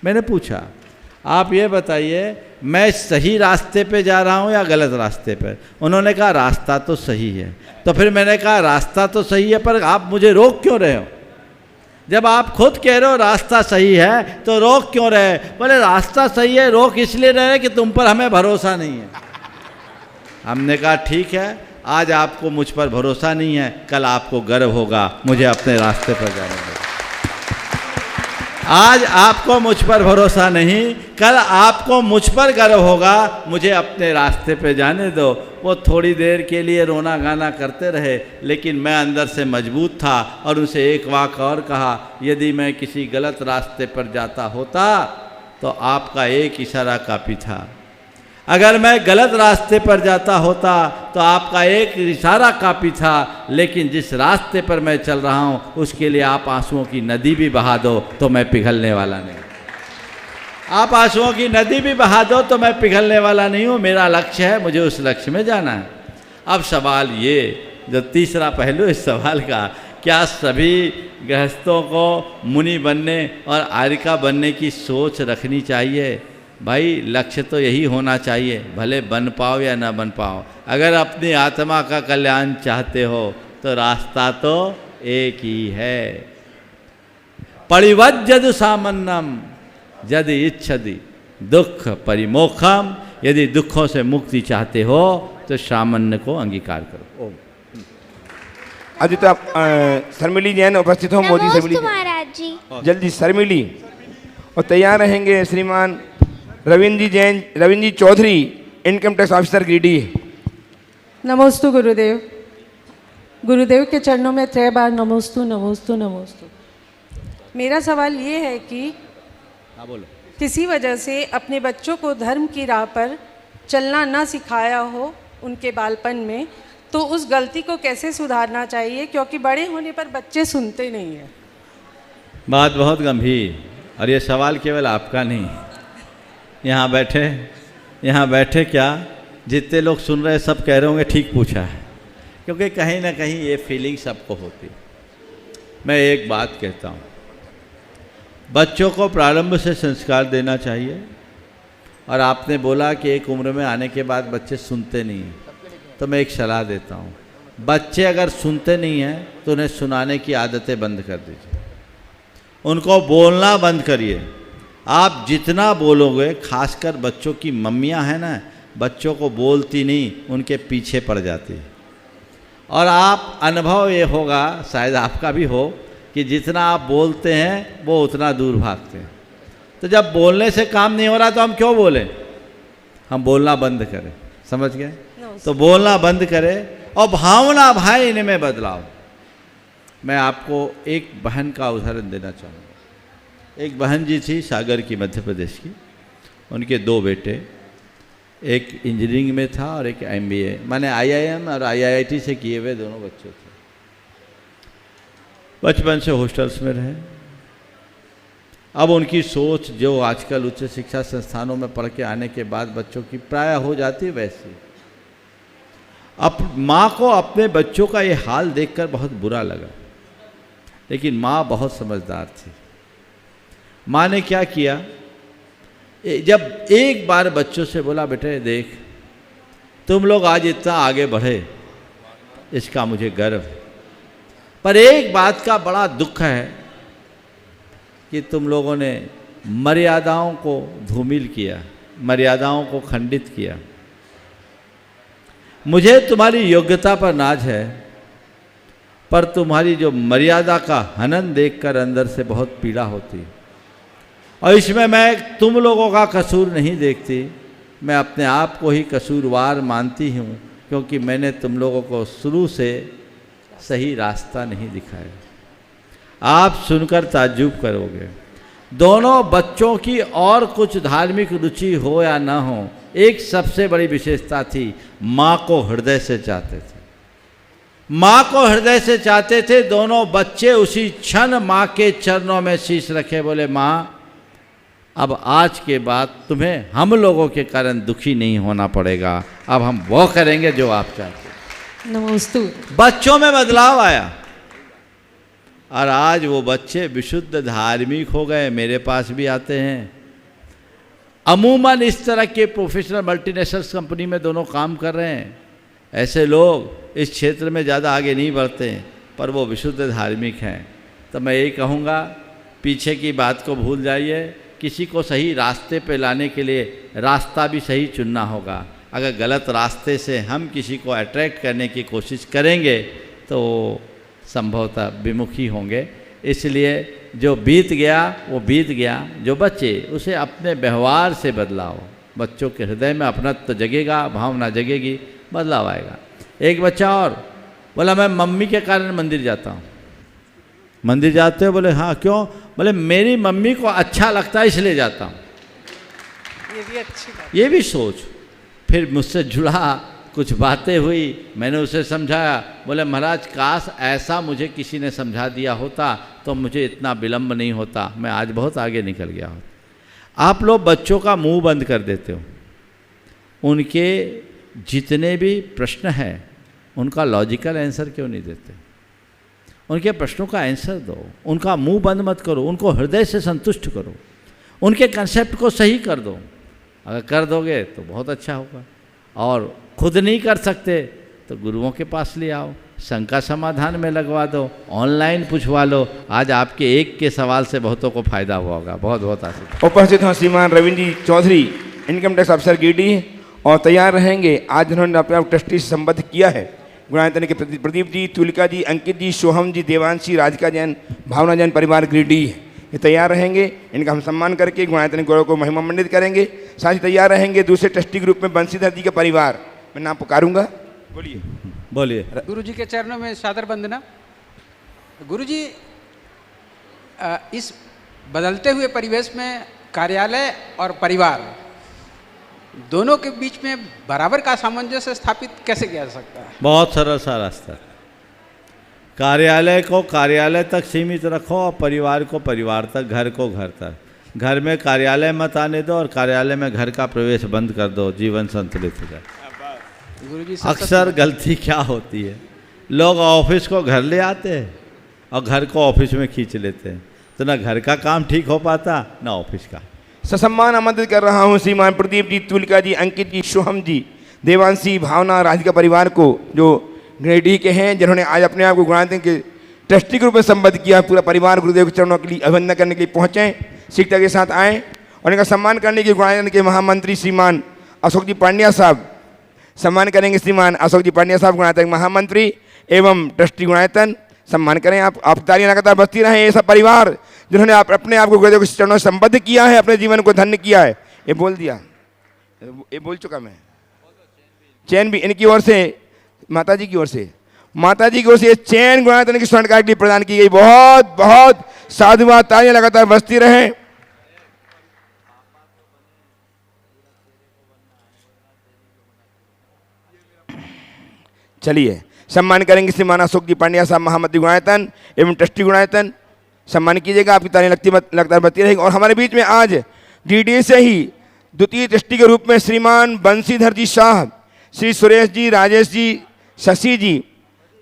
मैंने पूछा, आप ये बताइए मैं सही रास्ते पे जा रहा हूँ या गलत रास्ते पे। उन्होंने कहा रास्ता तो सही है। तो फिर मैंने कहा रास्ता तो सही है, पर आप मुझे रोक क्यों रहे हो। जब आप खुद कह रहे हो रास्ता सही है तो रोक क्यों रहे। बोले रास्ता सही है, रोक इसलिए रहे कि तुम पर हमें भरोसा नहीं है। हमने कहा ठीक है, आज आपको मुझ पर भरोसा नहीं है, कल आपको गर्व होगा मुझे अपने रास्ते पर जाने दो। आज आपको मुझ पर भरोसा नहीं, कल आपको मुझ पर गर्व होगा, मुझे अपने रास्ते पे जाने दो। वो थोड़ी देर के लिए रोना गाना करते रहे, लेकिन मैं अंदर से मजबूत था और उनसे एक वाक और कहा, यदि मैं किसी गलत रास्ते पर जाता होता तो आपका एक इशारा काफ़ी था। अगर मैं गलत रास्ते पर जाता होता तो आपका एक इशारा काफ़ी था, लेकिन जिस रास्ते पर मैं चल रहा हूँ उसके लिए आप आंसुओं की नदी भी बहा दो तो मैं पिघलने वाला नहीं। आप आंसुओं की नदी भी बहा दो तो मैं पिघलने वाला नहीं हूँ। मेरा लक्ष्य है, मुझे उस लक्ष्य में जाना है। अब सवाल ये, जो तीसरा पहलू इस सवाल का, क्या सभी गृहस्थों को मुनि बनने और आर्यिका बनने की सोच रखनी चाहिए। भाई लक्ष्य तो यही होना चाहिए, भले बन पाओ या ना बन पाओ। अगर अपनी आत्मा का कल्याण चाहते हो तो रास्ता तो एक ही है। परिवज्जद सामन्नम यदि इच्छति दुख परिमोक्षम। यदि दुखों से मुक्ति चाहते हो तो सामान्य को अंगीकार करो। ओम। आदित्य आप शर्मिली जैन उपस्थित हो। मोदी शर्मिली महाराज जी। जल्दी शर्मिली। और तैयार रहेंगे श्रीमान Ravindra ji Jain, Ravindra ji Chaudhary, income tax officer Giridih. नमोस्तु गुरुदेव। गुरुदेव के चरणों में 3 बार नमोस्तु नमोस्तु नमोस्तु। मेरा सवाल ये है कि बोलो। किसी वजह से अपने बच्चों को धर्म की राह पर चलना ना सिखाया हो उनके बालपन में, तो उस गलती को कैसे सुधारना चाहिए, क्योंकि बड़े होने पर बच्चे सुनते नहीं हैं। बात बहुत गंभीर, और ये सवाल केवल आपका नहीं, यहाँ बैठे क्या जितने लोग सुन रहे सब कह रहे होंगे ठीक पूछा है, क्योंकि कहीं ना कहीं ये फीलिंग सबको होती। मैं एक बात कहता हूँ, बच्चों को प्रारंभ से संस्कार देना चाहिए। और आपने बोला कि एक उम्र में आने के बाद बच्चे सुनते नहीं हैं, तो मैं एक सलाह देता हूँ, बच्चे अगर सुनते नहीं हैं तो उन्हें सुनाने की आदतें बंद कर दीजिए, उनको बोलना बंद करिए। आप जितना बोलोगे, खासकर बच्चों की मम्मियाँ हैं ना, बच्चों को बोलती नहीं, उनके पीछे पड़ जाती है। और आप अनुभव ये होगा, शायद आपका भी हो, कि जितना आप बोलते हैं वो उतना दूर भागते हैं। तो जब बोलने से काम नहीं हो रहा तो हम क्यों बोलें? हम बोलना बंद करें, समझ गए? तो बोलना बंद करें और भावना भाई इनमें बदलाव। मैं आपको एक बहन का उदाहरण देना चाहूँगा। एक बहन जी थी सागर की, मध्य प्रदेश की। उनके 2 बेटे, एक इंजीनियरिंग में था और एक MBA माने IIM और IIT से किए हुए दोनों बच्चे थे। बचपन से हॉस्टल्स में रहे। अब उनकी सोच जो आजकल उच्च शिक्षा संस्थानों में पढ़ के आने के बाद बच्चों की प्राय हो जाती है वैसी। अब माँ को अपने बच्चों का ये हाल देखकर बहुत बुरा लगा, लेकिन माँ बहुत समझदार थी। माँ ने क्या किया, जब एक बार बच्चों से बोला, बेटे देख तुम लोग आज इतना आगे बढ़े, इसका मुझे गर्व है, पर एक बात का बड़ा दुख है कि तुम लोगों ने मर्यादाओं को धूमिल किया, मर्यादाओं को खंडित किया। मुझे तुम्हारी योग्यता पर नाज है, पर तुम्हारी जो मर्यादा का हनन देखकर अंदर से बहुत पीड़ा होती है। और इसमें मैं तुम लोगों का कसूर नहीं देखती, मैं अपने आप को ही कसूरवार मानती हूँ, क्योंकि मैंने तुम लोगों को शुरू से सही रास्ता नहीं दिखाया। आप सुनकर ताज्जुब करोगे। दोनों बच्चों की और कुछ धार्मिक रुचि हो या ना हो, एक सबसे बड़ी विशेषता थी, माँ को हृदय से चाहते थे। माँ को हृदय से चाहते थे। दोनों बच्चे उसी क्षण माँ के चरणों में शीश रखे, बोले माँ अब आज के बाद तुम्हें हम लोगों के कारण दुखी नहीं होना पड़ेगा, अब हम वो करेंगे जो आप चाहते हैं। नमस्ते। बच्चों में बदलाव आया और आज वो बच्चे विशुद्ध धार्मिक हो गए, मेरे पास भी आते हैं। अमूमन इस तरह के प्रोफेशनल मल्टीनेशनल कंपनी में दोनों काम कर रहे हैं। ऐसे लोग इस क्षेत्र में ज़्यादा आगे नहीं बढ़ते हैं, पर वो विशुद्ध धार्मिक हैं। तो मैं यही कहूँगा, पीछे की बात को भूल जाइए। किसी को सही रास्ते पे लाने के लिए रास्ता भी सही चुनना होगा। अगर गलत रास्ते से हम किसी को अट्रैक्ट करने की कोशिश करेंगे तो संभवतः विमुखी होंगे। इसलिए जो बीत गया वो बीत गया, जो बचे उसे अपने व्यवहार से बदलाव। बच्चों के हृदय में अपनत्व जगेगा, भावना जगेगी, बदलाव आएगा। एक बच्चा और बोला, मैं मम्मी के कारण मंदिर जाता हूँ। मंदिर जाते हो? बोले हाँ। क्यों? बोले मेरी मम्मी को अच्छा लगता है इसलिए जाता हूँ। ये भी अच्छी बात। ये भी सोच। फिर मुझसे जुड़ा, कुछ बातें हुई, मैंने उसे समझाया। बोले महाराज काश ऐसा मुझे किसी ने समझा दिया होता तो मुझे इतना विलम्ब नहीं होता, मैं आज बहुत आगे निकल गया होता। आप लोग बच्चों का मुंह बंद कर देते हो। उनके जितने भी प्रश्न हैं उनका लॉजिकल आंसर क्यों नहीं देते? उनके प्रश्नों का आंसर दो, उनका मुंह बंद मत करो, उनको हृदय से संतुष्ट करो, उनके कंसेप्ट को सही कर दो। अगर कर दोगे तो बहुत अच्छा होगा। और खुद नहीं कर सकते तो गुरुओं के पास ले आओ, शंका समाधान में लगवा दो, ऑनलाइन पूछवा लो। आज आपके एक के सवाल से बहुतों को फायदा हुआ होगा। बहुत बहुत आशीर्वाद। उपस्थित हैं श्रीमान रविंद्र जी चौधरी, इनकम टैक्स अफसर गिरिडीह, और तैयार रहेंगे। आज उन्होंने अपने आप ट्रस्टी से संबद्ध किया है। गुणायतन के प्रदीप जी, तुलिका जी, अंकित जी, सोहम जी, देवांशी, राधिका जैन, भावना जैन परिवार गिरिडीह, ये तैयार रहेंगे। इनका हम सम्मान करके गुणायतन गौरव को महिमा मंडित करेंगे। साथ ही तैयार रहेंगे दूसरे ट्रस्टी ग्रुप में बंसीधर जी का परिवार। मैं नाम पुकारूंगा, बोलिए बोलिए। गुरु जी के चरणों में सादर वंदना। गुरु जी, इस बदलते हुए परिवेश में कार्यालय और परिवार दोनों के बीच में बराबर का सामंजस्य स्थापित कैसे किया जा सकता है? बहुत सरल सा रास्ता। कार्यालय को कार्यालय तक सीमित रखो और परिवार को परिवार तक, घर को घर तक। घर में कार्यालय मत आने दो और कार्यालय में घर का प्रवेश बंद कर दो, जीवन संतुलित हो जाए। गुरुजी, अक्सर गलती क्या होती है, लोग ऑफिस को घर ले आते हैं और घर को ऑफिस में खींच लेते हैं, तो ना घर का काम ठीक हो पाता ना ऑफिस का। ससम्मान आमंत्रित कर रहा हूँ श्रीमान प्रदीप जी, तुलिका जी, अंकित जी, सोहम जी, देवांशी, भावना, राधिका परिवार को, जो गिरिडीह के हैं, जिन्होंने आज अपने आप को गुणायतन के ट्रस्टी के रूप में संबद्ध किया। पूरा परिवार गुरुदेव के चरणों के लिए अभिनंदन करने के लिए पहुँचे, शीघ्रता के साथ आएँ और इनका सम्मान करने के लिए गुणायतन के महामंत्री श्रीमान अशोक जी पांड्या साहब सम्मान करेंगे। श्रीमान अशोक जी पांड्या साहब, गुणायतन महामंत्री एवं ट्रस्टी गुणायतन, सम्मान करें। आप तालियां लगातार बजती रहें। ऐसा परिवार जिन्होंने अपने आप को गुरुदेव के चरणों से संबद्ध किया है, अपने जीवन को धन्य किया है। ये बोल दिया, ये बोल चुका मैं। चैन भी इनकी ओर से, माता जी की ओर से, माता जी की ओर से ये चैन गुणायतन की स्वर्ण कार्ड के लिए प्रदान की गई। बहुत बहुत साधुवाद। तालियां लगातार बजती रहें। चलिए सम्मान करेंगे श्रीमान अशोक जी पांड्या साहब, महामंत्री गुणायतन एवं ट्रस्टी गुणायतन। सम्मान कीजिएगा, आपकी तालियां लगातार बजती रहेगी। और हमारे बीच में आज डीडी से ही द्वितीय ट्रस्टी के रूप में श्रीमान बंशीधर जी शाह, श्री सुरेश जी, राजेश जी, शशि जी,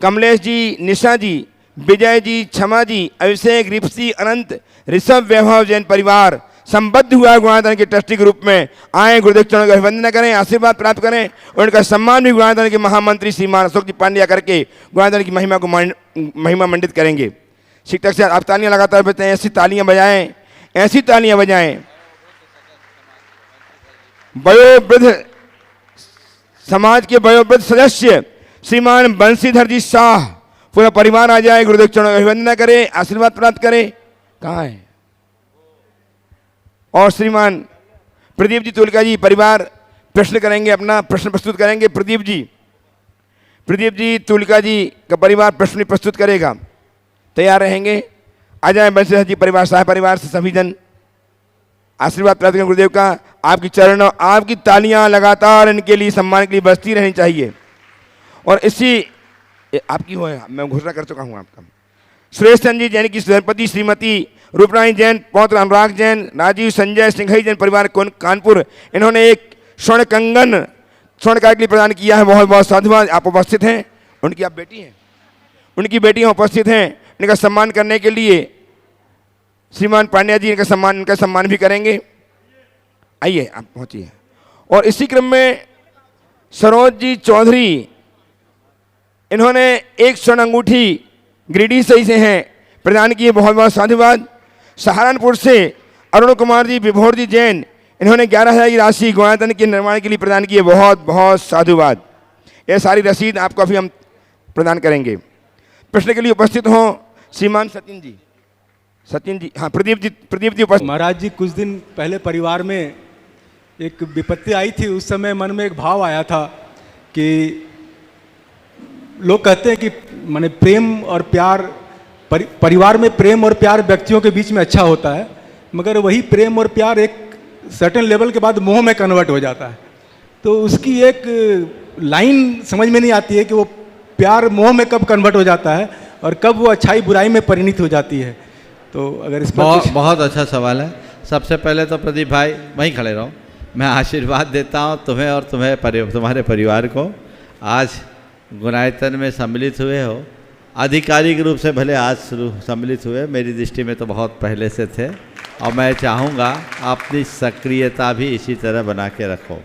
कमलेश जी, निशा जी, विजय जी, क्षमा जी, अभिषेक, रिप्सी, अनंत, ऋषभ, वैभव जैन परिवार संबद्ध हुआ गुणायतन के ट्रस्टी के रूप में आए। गुरुदेव चरणों का अभिवंदन करें, आशीर्वाद प्राप्त करें और उनका सम्मान भी गुणायतन के महामंत्री श्रीमान अशोक जी पांड्या करके गुणायतन की महिमा को महिमा मंडित करेंगे। शिक्षक से आप तालियां लगातार बजाएं, ऐसी तालियां बजाएं, ऐसी तालियां बजाएं। वयोवृद्ध समाज के वयोवृद्ध सदस्य श्रीमान बंशीधर जी शाह, पूरा परिवार आ जाए, गुरुदेव चरणों का अभिवंदन करें, आशीर्वाद प्राप्त करें। कहाँ है? और श्रीमान प्रदीप जी तुलका जी परिवार प्रश्न करेंगे, अपना प्रश्न प्रस्तुत करेंगे। प्रदीप जी तुलका जी का परिवार प्रश्न प्रस्तुत करेगा, तैयार रहेंगे। आ जाए बंशीधर जी परिवार, शाह परिवार से सभी जन आशीर्वाद प्राप्त करें गुरुदेव का। आपकी चरणों, आपकी तालियां लगातार इनके लिए सम्मान के लिए बजती रहनी चाहिए। और इसी आपकी हो, मैं घोषणा कर चुका हूँ आपका। सुरेश चंद जी जैन की धर्मपति, श्रीमती रूपरानी जैन, पौत्र अनुराग जैन, राजीव संजय सिंघई जैन परिवार कानपुर, इन्होंने एक स्वर्ण कंगन स्वर्ण कार्ड के लिए प्रदान किया है। बहुत बहुत साधुवाद। आप उपस्थित हैं, उनकी आप बेटी हैं, उनकी बेटियां उपस्थित हैं। इनका सम्मान करने के लिए श्रीमान पांड्या जी इनका सम्मान भी करेंगे। आइए आप पहुंचिए। और इसी क्रम में सरोज जी चौधरी, इन्होंने एक स्वर्ण अंगूठी गिरिडीह से हैं प्रदान किए। बहुत बहुत साधुवाद। सहारनपुर से अरुण कुमार जी, विभोर जी जैन, इन्होंने 11,000 की राशि गुणायतन के निर्माण के लिए प्रदान किए। बहुत बहुत साधुवाद। ये सारी रसीद आपको अभी हम प्रदान करेंगे। प्रश्न के लिए उपस्थित हों श्रीमान सचिन जी, हाँ प्रदीप जी उपस्थित। महाराज जी, कुछ दिन पहले परिवार में एक विपत्ति आई थी। उस समय मन में एक भाव आया था कि लोग कहते हैं कि माने प्रेम और प्यार, परिवार में प्रेम और प्यार व्यक्तियों के बीच में अच्छा होता है, मगर वही प्रेम और प्यार एक सर्टेन लेवल के बाद मोह में कन्वर्ट हो जाता है। तो उसकी एक लाइन समझ में नहीं आती है कि वो प्यार मोह में कब कन्वर्ट हो जाता है और कब वो अच्छाई बुराई में परिणित हो जाती है। तो अगर इस पर बहुत अच्छा सवाल है। सबसे पहले तो प्रदीप भाई वहीं खड़े रहो, मैं आशीर्वाद देता हूँ तुम्हें और तुम्हारे परिवार को। आज गुणायतन में सम्मिलित हुए हो, आधिकारिक रूप से भले आज सम्मिलित हुए, मेरी दृष्टि में तो बहुत पहले से थे। और मैं चाहूँगा अपनी सक्रियता भी इसी तरह बना के रखो।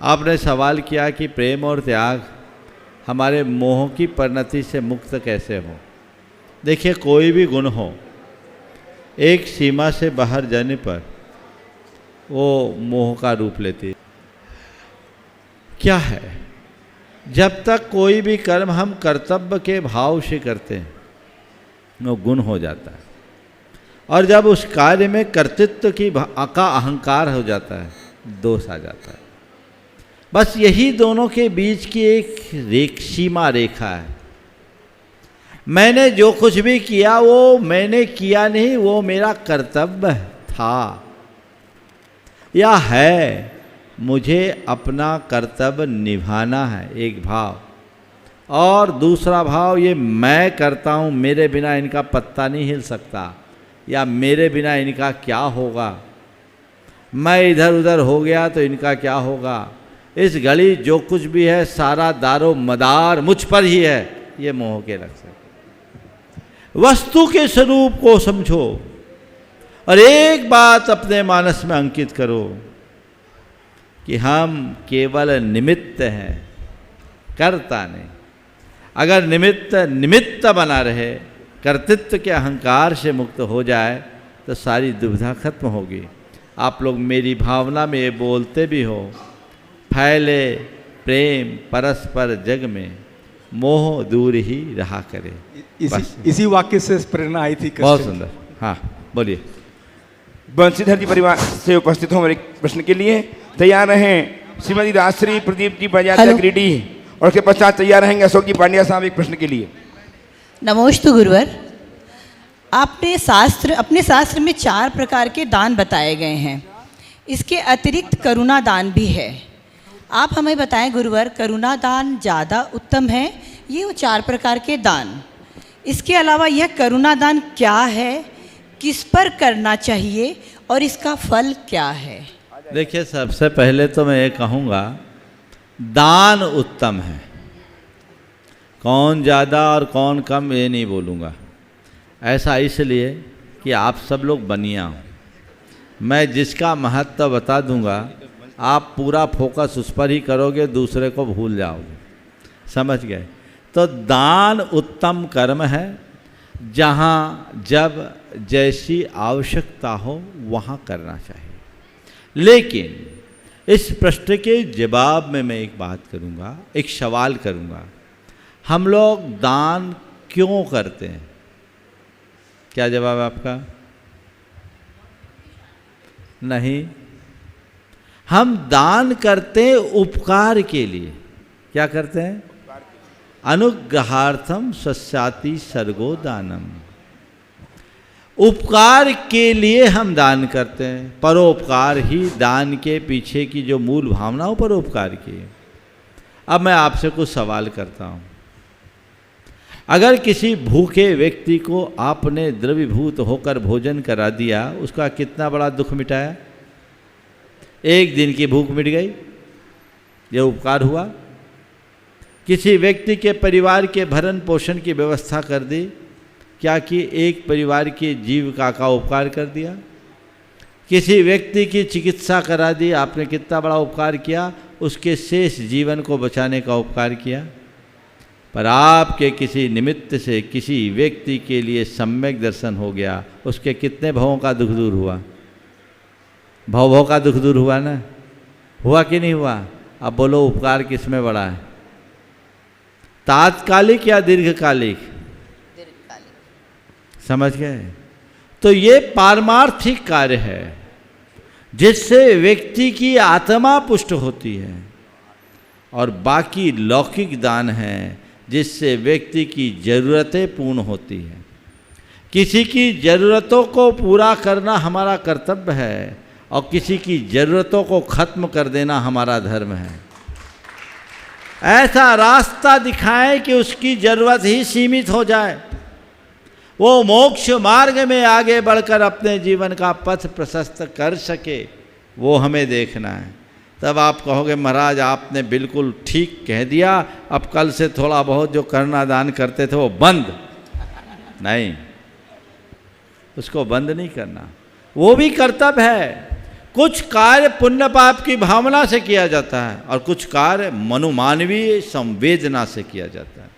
आपने सवाल किया कि प्रेम और त्याग हमारे मोह की परिणति से मुक्त कैसे हो। देखिए, कोई भी गुण हो, एक सीमा से बाहर जाने पर वो मोह का रूप लेती है। क्या है? जब तक कोई भी कर्म हम कर्तव्य के भाव से करते हैं, वो गुण हो जाता है। और जब उस कार्य में कर्तृत्व का अहंकार हो जाता है, दोष आ जाता है। बस यही दोनों के बीच की एक सीमा रेखा है। मैंने जो कुछ भी किया वो मैंने किया नहीं, वो मेरा कर्तव्य था या है, मुझे अपना कर्तव्य निभाना है, एक भाव। और दूसरा भाव, ये मैं करता हूँ, मेरे बिना इनका पत्ता नहीं हिल सकता, या मेरे बिना इनका क्या होगा, मैं इधर उधर हो गया तो इनका क्या होगा। इस घड़ी जो कुछ भी है सारा दारो मदार मुझ पर ही है, ये मोह के लक्षण। वस्तु के स्वरूप को समझो और एक बात अपने मानस में अंकित करो कि हम केवल निमित्त हैं, कर्ता नहीं। अगर निमित्त बना रहे, कर्तृत्व के अहंकार से मुक्त हो जाए तो सारी दुविधा खत्म होगी। आप लोग मेरी भावना में ये बोलते भी हो, फैले प्रेम परस्पर जग में, मोह दूर ही रहा करे। इसी वाक्य से प्रेरणा आई थी। बहुत सुंदर। हाँ बोलिए। बंशीधर जी परिवार से उपस्थित हो मेरे प्रश्न के लिए। तैयार रहें श्रीमती राजश्री प्रदीप जी बजाज गिरिडी, और उसके पश्चात तैयार रहेंगे अशोक जी पांड्या साहब एक प्रश्न के लिए। नमोस्तु गुरुवर। अपने शास्त्र में 4 प्रकार के दान बताए गए हैं, इसके अतिरिक्त करुणा दान भी है। आप हमें बताएं गुरुवर, करुणा दान ज़्यादा उत्तम है ये वो 4 प्रकार के दान? इसके अलावा यह करुणा दान क्या है, किस पर करना चाहिए और इसका फल क्या है? देखिए, सबसे पहले तो मैं ये कहूँगा दान उत्तम है, कौन ज़्यादा और कौन कम ये नहीं बोलूँगा। ऐसा इसलिए कि आप सब लोग बनिया हो, मैं जिसका महत्व बता दूंगा आप पूरा फोकस उस पर ही करोगे, दूसरे को भूल जाओगे। समझ गए? तो दान उत्तम कर्म है, जहाँ जब जैसी आवश्यकता हो वहाँ करना चाहिए। लेकिन इस प्रश्न के जवाब में मैं एक बात करूँगा, एक सवाल करूँगा। हम लोग दान क्यों करते हैं? क्या जवाब है आपका? नहीं, हम दान करते हैं उपकार के लिए। क्या करते हैं? अनुग्रहार्थम स्वस्याति सर्गो दानम। उपकार के लिए हम दान करते हैं। परोपकार ही दान के पीछे की जो मूल भावना हो परोपकार की। अब मैं आपसे कुछ सवाल करता हूँ। अगर किसी भूखे व्यक्ति को आपने द्रवीभूत होकर भोजन करा दिया, उसका कितना बड़ा दुख मिटाया? एक दिन की भूख मिट गई, यह उपकार हुआ। किसी व्यक्ति के परिवार के भरण पोषण की व्यवस्था कर दी, क्या कि एक परिवार की जीविका का उपकार कर दिया। किसी व्यक्ति की चिकित्सा करा दी, आपने कितना बड़ा उपकार किया, उसके शेष जीवन को बचाने का उपकार किया। पर आपके किसी निमित्त से किसी व्यक्ति के लिए सम्यक दर्शन हो गया, उसके कितने भवों का दुख दूर हुआ? भव का दुख दूर हुआ ना? हुआ कि नहीं हुआ? अब बोलो उपकार किस में बड़ा है, तात्कालिक या दीर्घकालिक? समझ गए? तो ये पारमार्थिक कार्य है जिससे व्यक्ति की आत्मा पुष्ट होती है, और बाकी लौकिक दान है जिससे व्यक्ति की ज़रूरतें पूर्ण होती हैं। किसी की ज़रूरतों को पूरा करना हमारा कर्तव्य है, और किसी की ज़रूरतों को ख़त्म कर देना हमारा धर्म है। ऐसा रास्ता दिखाएं कि उसकी ज़रूरत ही सीमित हो जाए, वो मोक्ष मार्ग में आगे बढ़कर अपने जीवन का पथ प्रशस्त कर सके, वो हमें देखना है। तब आप कहोगे महाराज आपने बिल्कुल ठीक कह दिया, अब कल से थोड़ा बहुत जो करना दान करते थे वो बंद। नहीं, उसको बंद नहीं करना, वो भी कर्तव्य है। कुछ कार्य पुण्य पाप की भावना से किया जाता है और कुछ कार्य मनुमानवीय संवेदना से किया जाता है।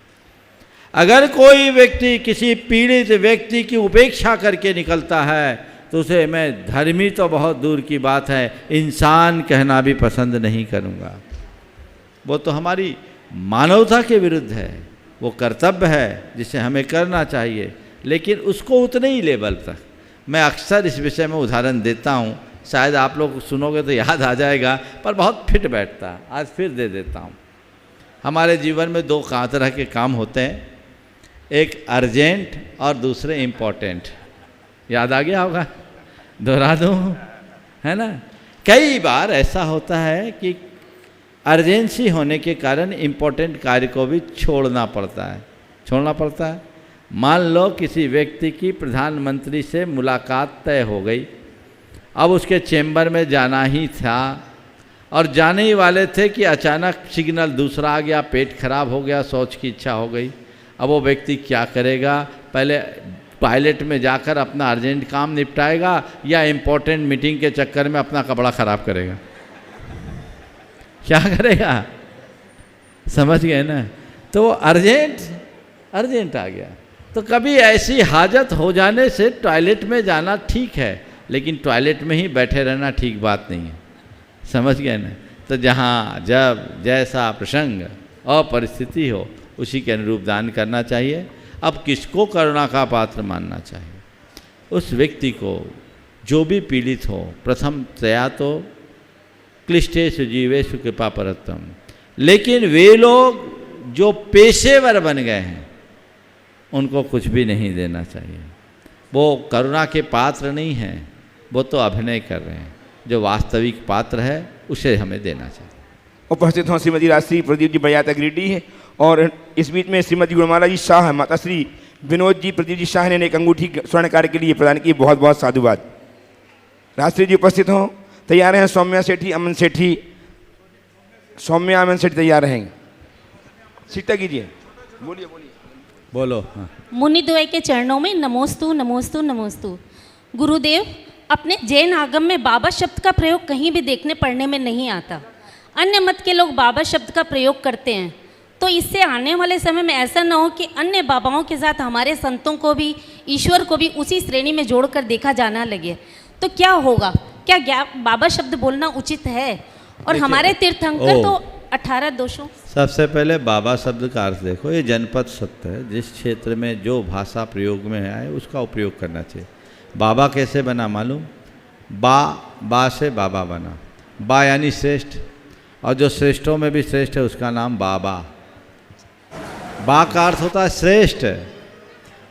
अगर कोई व्यक्ति किसी पीड़ित व्यक्ति की उपेक्षा करके निकलता है तो उसे मैं धर्मी तो बहुत दूर की बात है, इंसान कहना भी पसंद नहीं करूँगा। वो तो हमारी मानवता के विरुद्ध है। वो कर्तव्य है जिसे हमें करना चाहिए, लेकिन उसको उतने ही लेवल तक। मैं अक्सर इस विषय में उदाहरण देता हूँ, शायद आप लोग सुनोगे तो याद आ जाएगा, पर बहुत फिट बैठता है, आज फिर दे देता हूँ। हमारे जीवन में 2 तरह के काम होते हैं, एक अर्जेंट और दूसरे इम्पोर्टेंट। याद आ गया होगा? दोहरा दूँ, है ना? कई बार ऐसा होता है कि अर्जेंसी होने के कारण इम्पोर्टेंट कार्य को भी छोड़ना पड़ता है। मान लो किसी व्यक्ति की प्रधानमंत्री से मुलाकात तय हो गई, अब उसके चेंबर में जाना ही था और जाने ही वाले थे कि अचानक सिग्नल दूसरा आ गया, पेट खराब हो गया, शौच की इच्छा हो गई। अब वो व्यक्ति क्या करेगा? पहले टॉयलेट में जाकर अपना अर्जेंट काम निपटाएगा या इम्पोर्टेंट मीटिंग के चक्कर में अपना कपड़ा ख़राब करेगा? क्या करेगा? समझ गए ना? तो अर्जेंट आ गया। तो कभी ऐसी हाजत हो जाने से टॉयलेट में जाना ठीक है, लेकिन टॉयलेट में ही बैठे रहना ठीक बात नहीं है। समझ गए ना? तो जहाँ जब जैसा प्रसंग और परिस्थिति हो उसी के अनुरूप दान करना चाहिए। अब किसको करुणा का पात्र मानना चाहिए? उस व्यक्ति को जो भी पीड़ित हो, प्रथम तया तो क्लिष्टेषु जीवेषु कृपा परतम। लेकिन वे लोग जो पेशेवर बन गए हैं उनको कुछ भी नहीं देना चाहिए। वो करुणा के पात्र नहीं हैं, वो तो अभिनय कर रहे हैं। जो वास्तविक पात्र है उसे हमें देना चाहिए। उपस्थित हों श्रीमती राजश्री प्रदीप जी बयाता गिरिडीह है, और इस बीच में श्रीमती गुणमाला जी शाह, माता श्री विनोद जी, प्रदीप जी शाह ने एक अंगूठी स्वर्ण कार्य के लिए प्रदान की। बहुत बहुत साधुवाद। राजश्री जी उपस्थित हों, तैयार हैं। सौम्या सेठी, अमन सेठी, सौम्या अमन सेठी तैयार रहेंगे। सीता कीजिए, बोलिए बोलिए, बोलो। हाँ। मुनिद्वय के चरणों में नमोस्तु नमोस्तु नमोस्तु। गुरुदेव, अपने जैन आगम में बाबा शब्द का प्रयोग कहीं भी देखने पढ़ने में नहीं आता। अन्य मत के लोग बाबा शब्द का प्रयोग करते हैं, तो इससे आने वाले समय में ऐसा न हो कि अन्य बाबाओं के साथ हमारे संतों को भी, ईश्वर को भी उसी श्रेणी में जोड़कर देखा जाना लगे, तो क्या होगा? क्या बाबा शब्द बोलना उचित है? और हमारे तीर्थंकर तो 18 दोषों। सबसे पहले बाबा शब्द का अर्थ देखो। ये जनपद सत्य है, जिस क्षेत्र में जो भाषा प्रयोग में आए उसका उपयोग करना चाहिए। बाबा कैसे बना मालूम? बा से बाबा बना। बा यानी श्रेष्ठ, और जो श्रेष्ठों में भी श्रेष्ठ है उसका नाम बाबा। बा का अर्थ होता है श्रेष्ठ,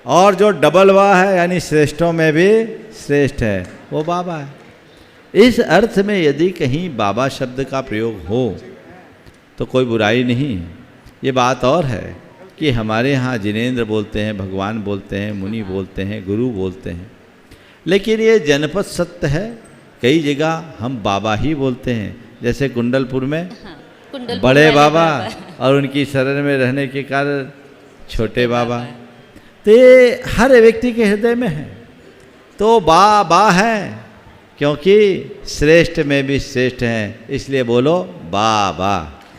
और जो डबल बा है यानी श्रेष्ठों में भी श्रेष्ठ है, वो बाबा है। इस अर्थ में यदि कहीं बाबा शब्द का प्रयोग हो तो कोई बुराई नहीं है। ये बात और है कि हमारे यहाँ जिनेंद्र बोलते हैं, भगवान बोलते हैं, मुनि बोलते हैं, गुरु बोलते हैं, लेकिन ये जनपद सत्य है। कई जगह हम बाबा ही बोलते हैं, जैसे कुंडलपुर में बड़े बाबा और उनकी शरण में रहने के कारण छोटे बाबा। तो ये हर व्यक्ति के हृदय में है। तो बा है क्योंकि श्रेष्ठ में भी श्रेष्ठ हैं, इसलिए बोलो बाबा।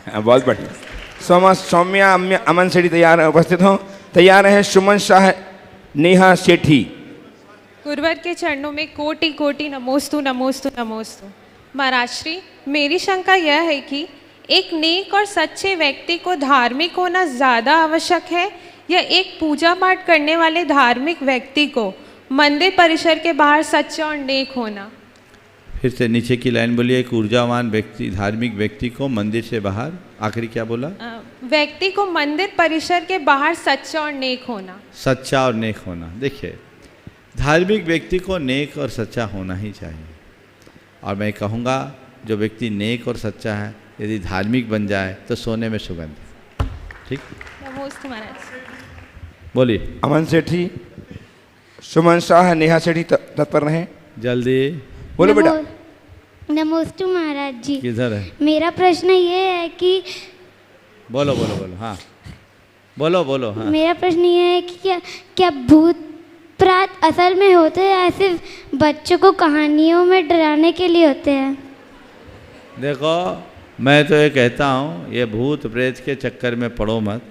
बहुत बढ़िया। सौम्या अमन सेठी तैयार है, उपस्थित हों। तैयार हैं सुमन शाह, नेहा सेठी। गुरुवर के चरणों में कोटि कोटि नमोस्तु नमोस्तु नमोस्तु। महाराज श्री, मेरी शंका यह है कि एक नेक और सच्चे व्यक्ति को धार्मिक होना ज़्यादा आवश्यक है, या एक पूजा पाठ करने वाले धार्मिक व्यक्ति को मंदिर परिसर के बाहर सच्चा और नेक होना? फिर से नीचे की लाइन बोलिए। एक ऊर्जावान व्यक्ति, धार्मिक व्यक्ति को मंदिर से बाहर, आखिरी क्या बोला? व्यक्ति को मंदिर परिसर के बाहर सच्चा और नेक होना। सच्चा और नेक होना। देखिए, धार्मिक व्यक्ति को नेक और सच्चा होना ही चाहिए। और मैं कहूँगा जो व्यक्ति नेक और सच्चा है, यदि धार्मिक बन जाए तो सोने में सुगंध। ठीक, नमोस्तु महाराज। बोलिए। अमन सेठी, सुमन शाह, नेहा सेठी तत्पर रहें। जल्दी बोलो बेटा। नमोस्तु महाराज जी। किधर है? मेरा प्रश्न ये है कि बोलो बोलो बोलो। हाँ बोलो बोलो। हाँ, मेरा प्रश्न ये है कि क्या भूत प्रेत असल में होते हैं या सिर्फ बच्चों को कहानियों में डराने के लिए होते हैं? देखो, मैं तो ये कहता हूँ, ये भूत प्रेत के चक्कर में पड़ो मत।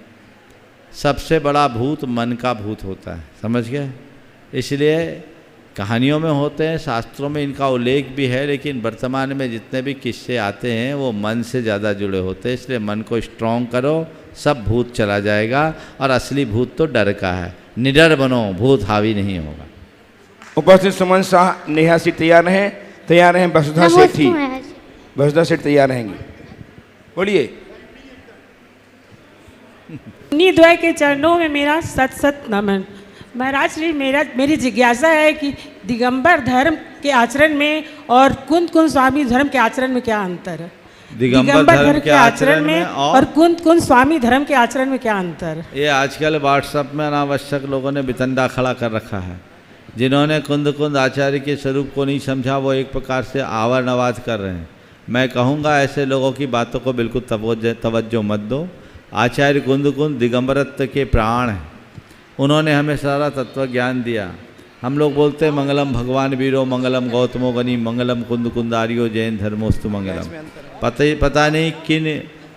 सबसे बड़ा भूत मन का भूत होता है, समझ गए? इसलिए कहानियों में होते हैं, शास्त्रों में इनका उल्लेख भी है, लेकिन वर्तमान में जितने भी किस्से आते हैं वो मन से ज़्यादा जुड़े होते हैं। इसलिए मन को स्ट्रॉन्ग करो, सब भूत चला जाएगा। और असली भूत तो डर का है। निडर बनो, भूत हावी नहीं होगा। उपस्थित सुमन शाह, नेहा सेठी तैयार रहें। तैयार हैं वसुधा सेठी। वसुधा सेठी तैयार रहेंगी। बोलिए। मुनिद्वय के चरणों में मेरा सत सत नमन। महाराज श्री, मेरी जिज्ञासा है कि दिगंबर धर्म के आचरण में और कुंद स्वामी धर्म के आचरण में क्या अंतर है? दिगंबर धर्म के आचरण में और कुंद स्वामी धर्म के आचरण में क्या अंतर है? ये आजकल व्हाट्सएप में अनावश्यक लोगों ने बितंडा खड़ा कर रखा है। जिन्होंने कुंद आचार्य के स्वरूप को नहीं समझा, वो एक प्रकार से आवाज़ कर रहे हैं। मैं कहूँगा ऐसे लोगों की बातों को बिल्कुल तवज्जो मत दो। आचार्य कुंद दिगंबरत्व के प्राण हैं। उन्होंने हमें सारा तत्व ज्ञान दिया। हम लोग बोलते हैं मंगलम भगवान वीरो, मंगलम गौतमो गनी, मंगलम कुंदारियो, जैन धर्मोस्तु मंगलम। पता नहीं किन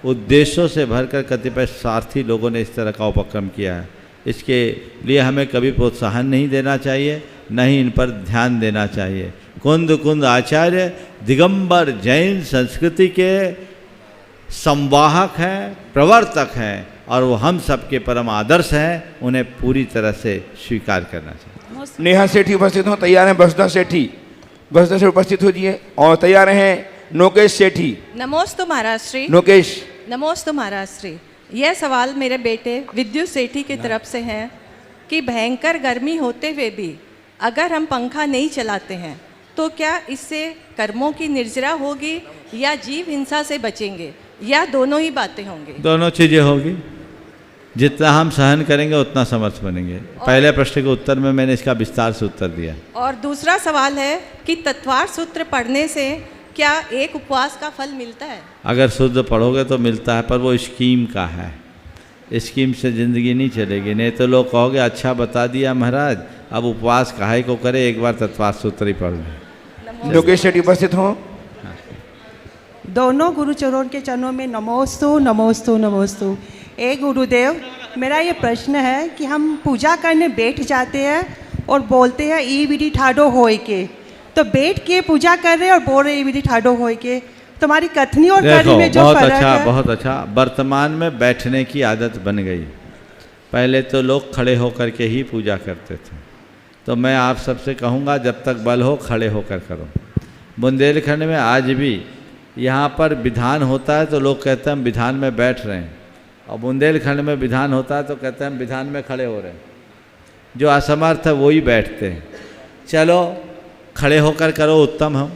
उद्देश्यों से भरकर कतिपय स्वार्थी लोगों ने इस तरह का उपक्रम किया है। इसके लिए हमें कभी प्रोत्साहन नहीं देना चाहिए, न ही इन पर ध्यान देना चाहिए। कुंद आचार्य दिगंबर जैन संस्कृति के संवाहक हैं, प्रवर्तक हैं। और वो हम सबके परम आदर्श हैं, उन्हें पूरी तरह से स्वीकार करना चाहिए। नेहा सेठी उपस्थित हों, तैयार हैं बसुधा सेठी, बसुधा से उपस्थित हो जाइए। और तैयार हैं नोकेश सेठी। नमोस्तु महाराज श्री। नोकेश। नमोस्तु महाराज श्री। यह सवाल मेरे बेटे विद्युत सेठी की तरफ से है कि भयंकर गर्मी होते हुए भी अगर हम पंखा नहीं चलाते हैं तो क्या इससे कर्मों की निर्जरा होगी या जीव हिंसा से बचेंगे, या दोनों ही बातें होंगी? दोनों चीज़ें होगी। जितना हम सहन करेंगे उतना समर्थ बनेंगे। पहले प्रश्न के उत्तर में मैंने इसका विस्तार से उत्तर दिया। और दूसरा सवाल है कि तत्वार सूत्र पढ़ने से क्या एक उपवास का फल मिलता है? अगर शुद्ध पढ़ोगे तो मिलता है, पर वो स्कीम का है। स्कीम से ज़िंदगी नहीं चलेगी। नहीं तो लोग कहोगे अच्छा बता दिया महाराज, अब उपवास काहे को करे, एक बार तत्वार सूत्र ही पढ़ लें। योगेश शेट्टी उपस्थित हों। दोनों गुरुचरों के चरणों में नमोस्तु नमोस्तु नमोस्तु। गुरुदेव, मेरा ये प्रश्न है कि हम पूजा करने बैठ जाते हैं और बोलते हैं ई विधि ठाडो होए के, तो बैठ के पूजा कर रहे हैं और बोल रहे ई विधि ठाडो होए के, तुम्हारी कथनी और करनी में जो फर्क है। बहुत अच्छा। वर्तमान में बैठने की आदत बन गई। पहले तो लोग खड़े होकर के ही पूजा करते थे, तो मैं आप सबसे कहूँगा जब तक बल हो खड़े होकर करो। बुंदेलखंड में आज भी यहाँ पर विधान होता है तो लोग कहते हैं हम विधान में बैठ रहे हैं, और बुंदेलखंड में विधान होता है तो कहते हैं हम विधान में खड़े हो रहे हैं। जो असमर्थ है वही बैठते हैं। चलो खड़े होकर करो उत्तम हम,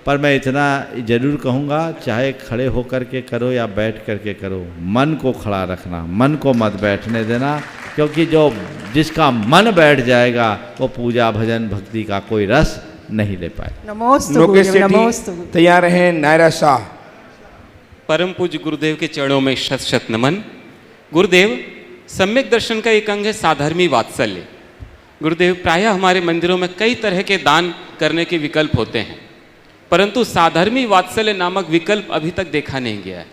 पर मैं इतना ज़रूर कहूँगा चाहे खड़े होकर के करो या बैठ कर के करो, मन को खड़ा रखना, मन को मत बैठने देना, क्योंकि जो जिसका मन बैठ जाएगा वो पूजा भजन भक्ति का कोई रस नहीं ले पाए। नमोस्तु। तैयार हैं नायरा शाह। परम पूज्य गुरुदेव के चरणों में शत शत नमन। गुरुदेव, सम्यक दर्शन का एक अंग है साधर्मी वात्सल्य। गुरुदेव, प्रायः हमारे मंदिरों में कई तरह के दान करने के विकल्प होते हैं, परंतु साधर्मी वात्सल्य नामक विकल्प अभी तक देखा नहीं गया है।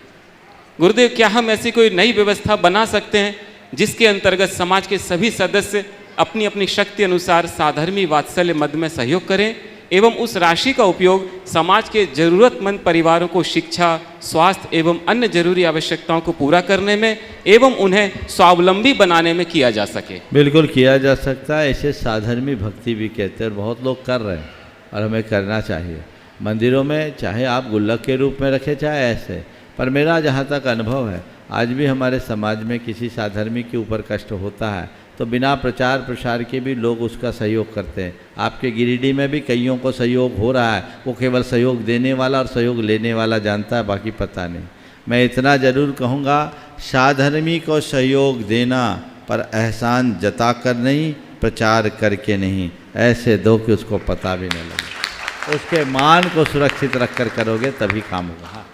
गुरुदेव, क्या हम ऐसी कोई नई व्यवस्था बना सकते हैं जिसके अंतर्गत समाज के सभी सदस्य अपनी अपनी शक्ति अनुसार साधर्मी वात्सल्य मद में सहयोग करें एवं उस राशि का उपयोग समाज के जरूरतमंद परिवारों को शिक्षा, स्वास्थ्य एवं अन्य जरूरी आवश्यकताओं को पूरा करने में एवं उन्हें स्वावलंबी बनाने में किया जा सके? बिल्कुल किया जा सकता है। इसे साधर्मी भक्ति भी कहते हैं और बहुत लोग कर रहे हैं और हमें करना चाहिए। मंदिरों में चाहे आप गुल्लक के रूप में रखें चाहे ऐसे, पर मेरा जहाँ तक अनुभव है आज भी हमारे समाज में किसी साधर्मी के ऊपर कष्ट होता है तो बिना प्रचार प्रसार के भी लोग उसका सहयोग करते हैं। आपके गिरिडीह में भी कईयों को सहयोग हो रहा है, वो केवल सहयोग देने वाला और सहयोग लेने वाला जानता है, बाकी पता नहीं। मैं इतना ज़रूर कहूँगा, साधर्मी को सहयोग देना पर एहसान जता कर नहीं, प्रचार करके नहीं, ऐसे दो कि उसको पता भी नहीं लगे। उसके मान को सुरक्षित रख कर करोगे तभी काम होगा। हाँ।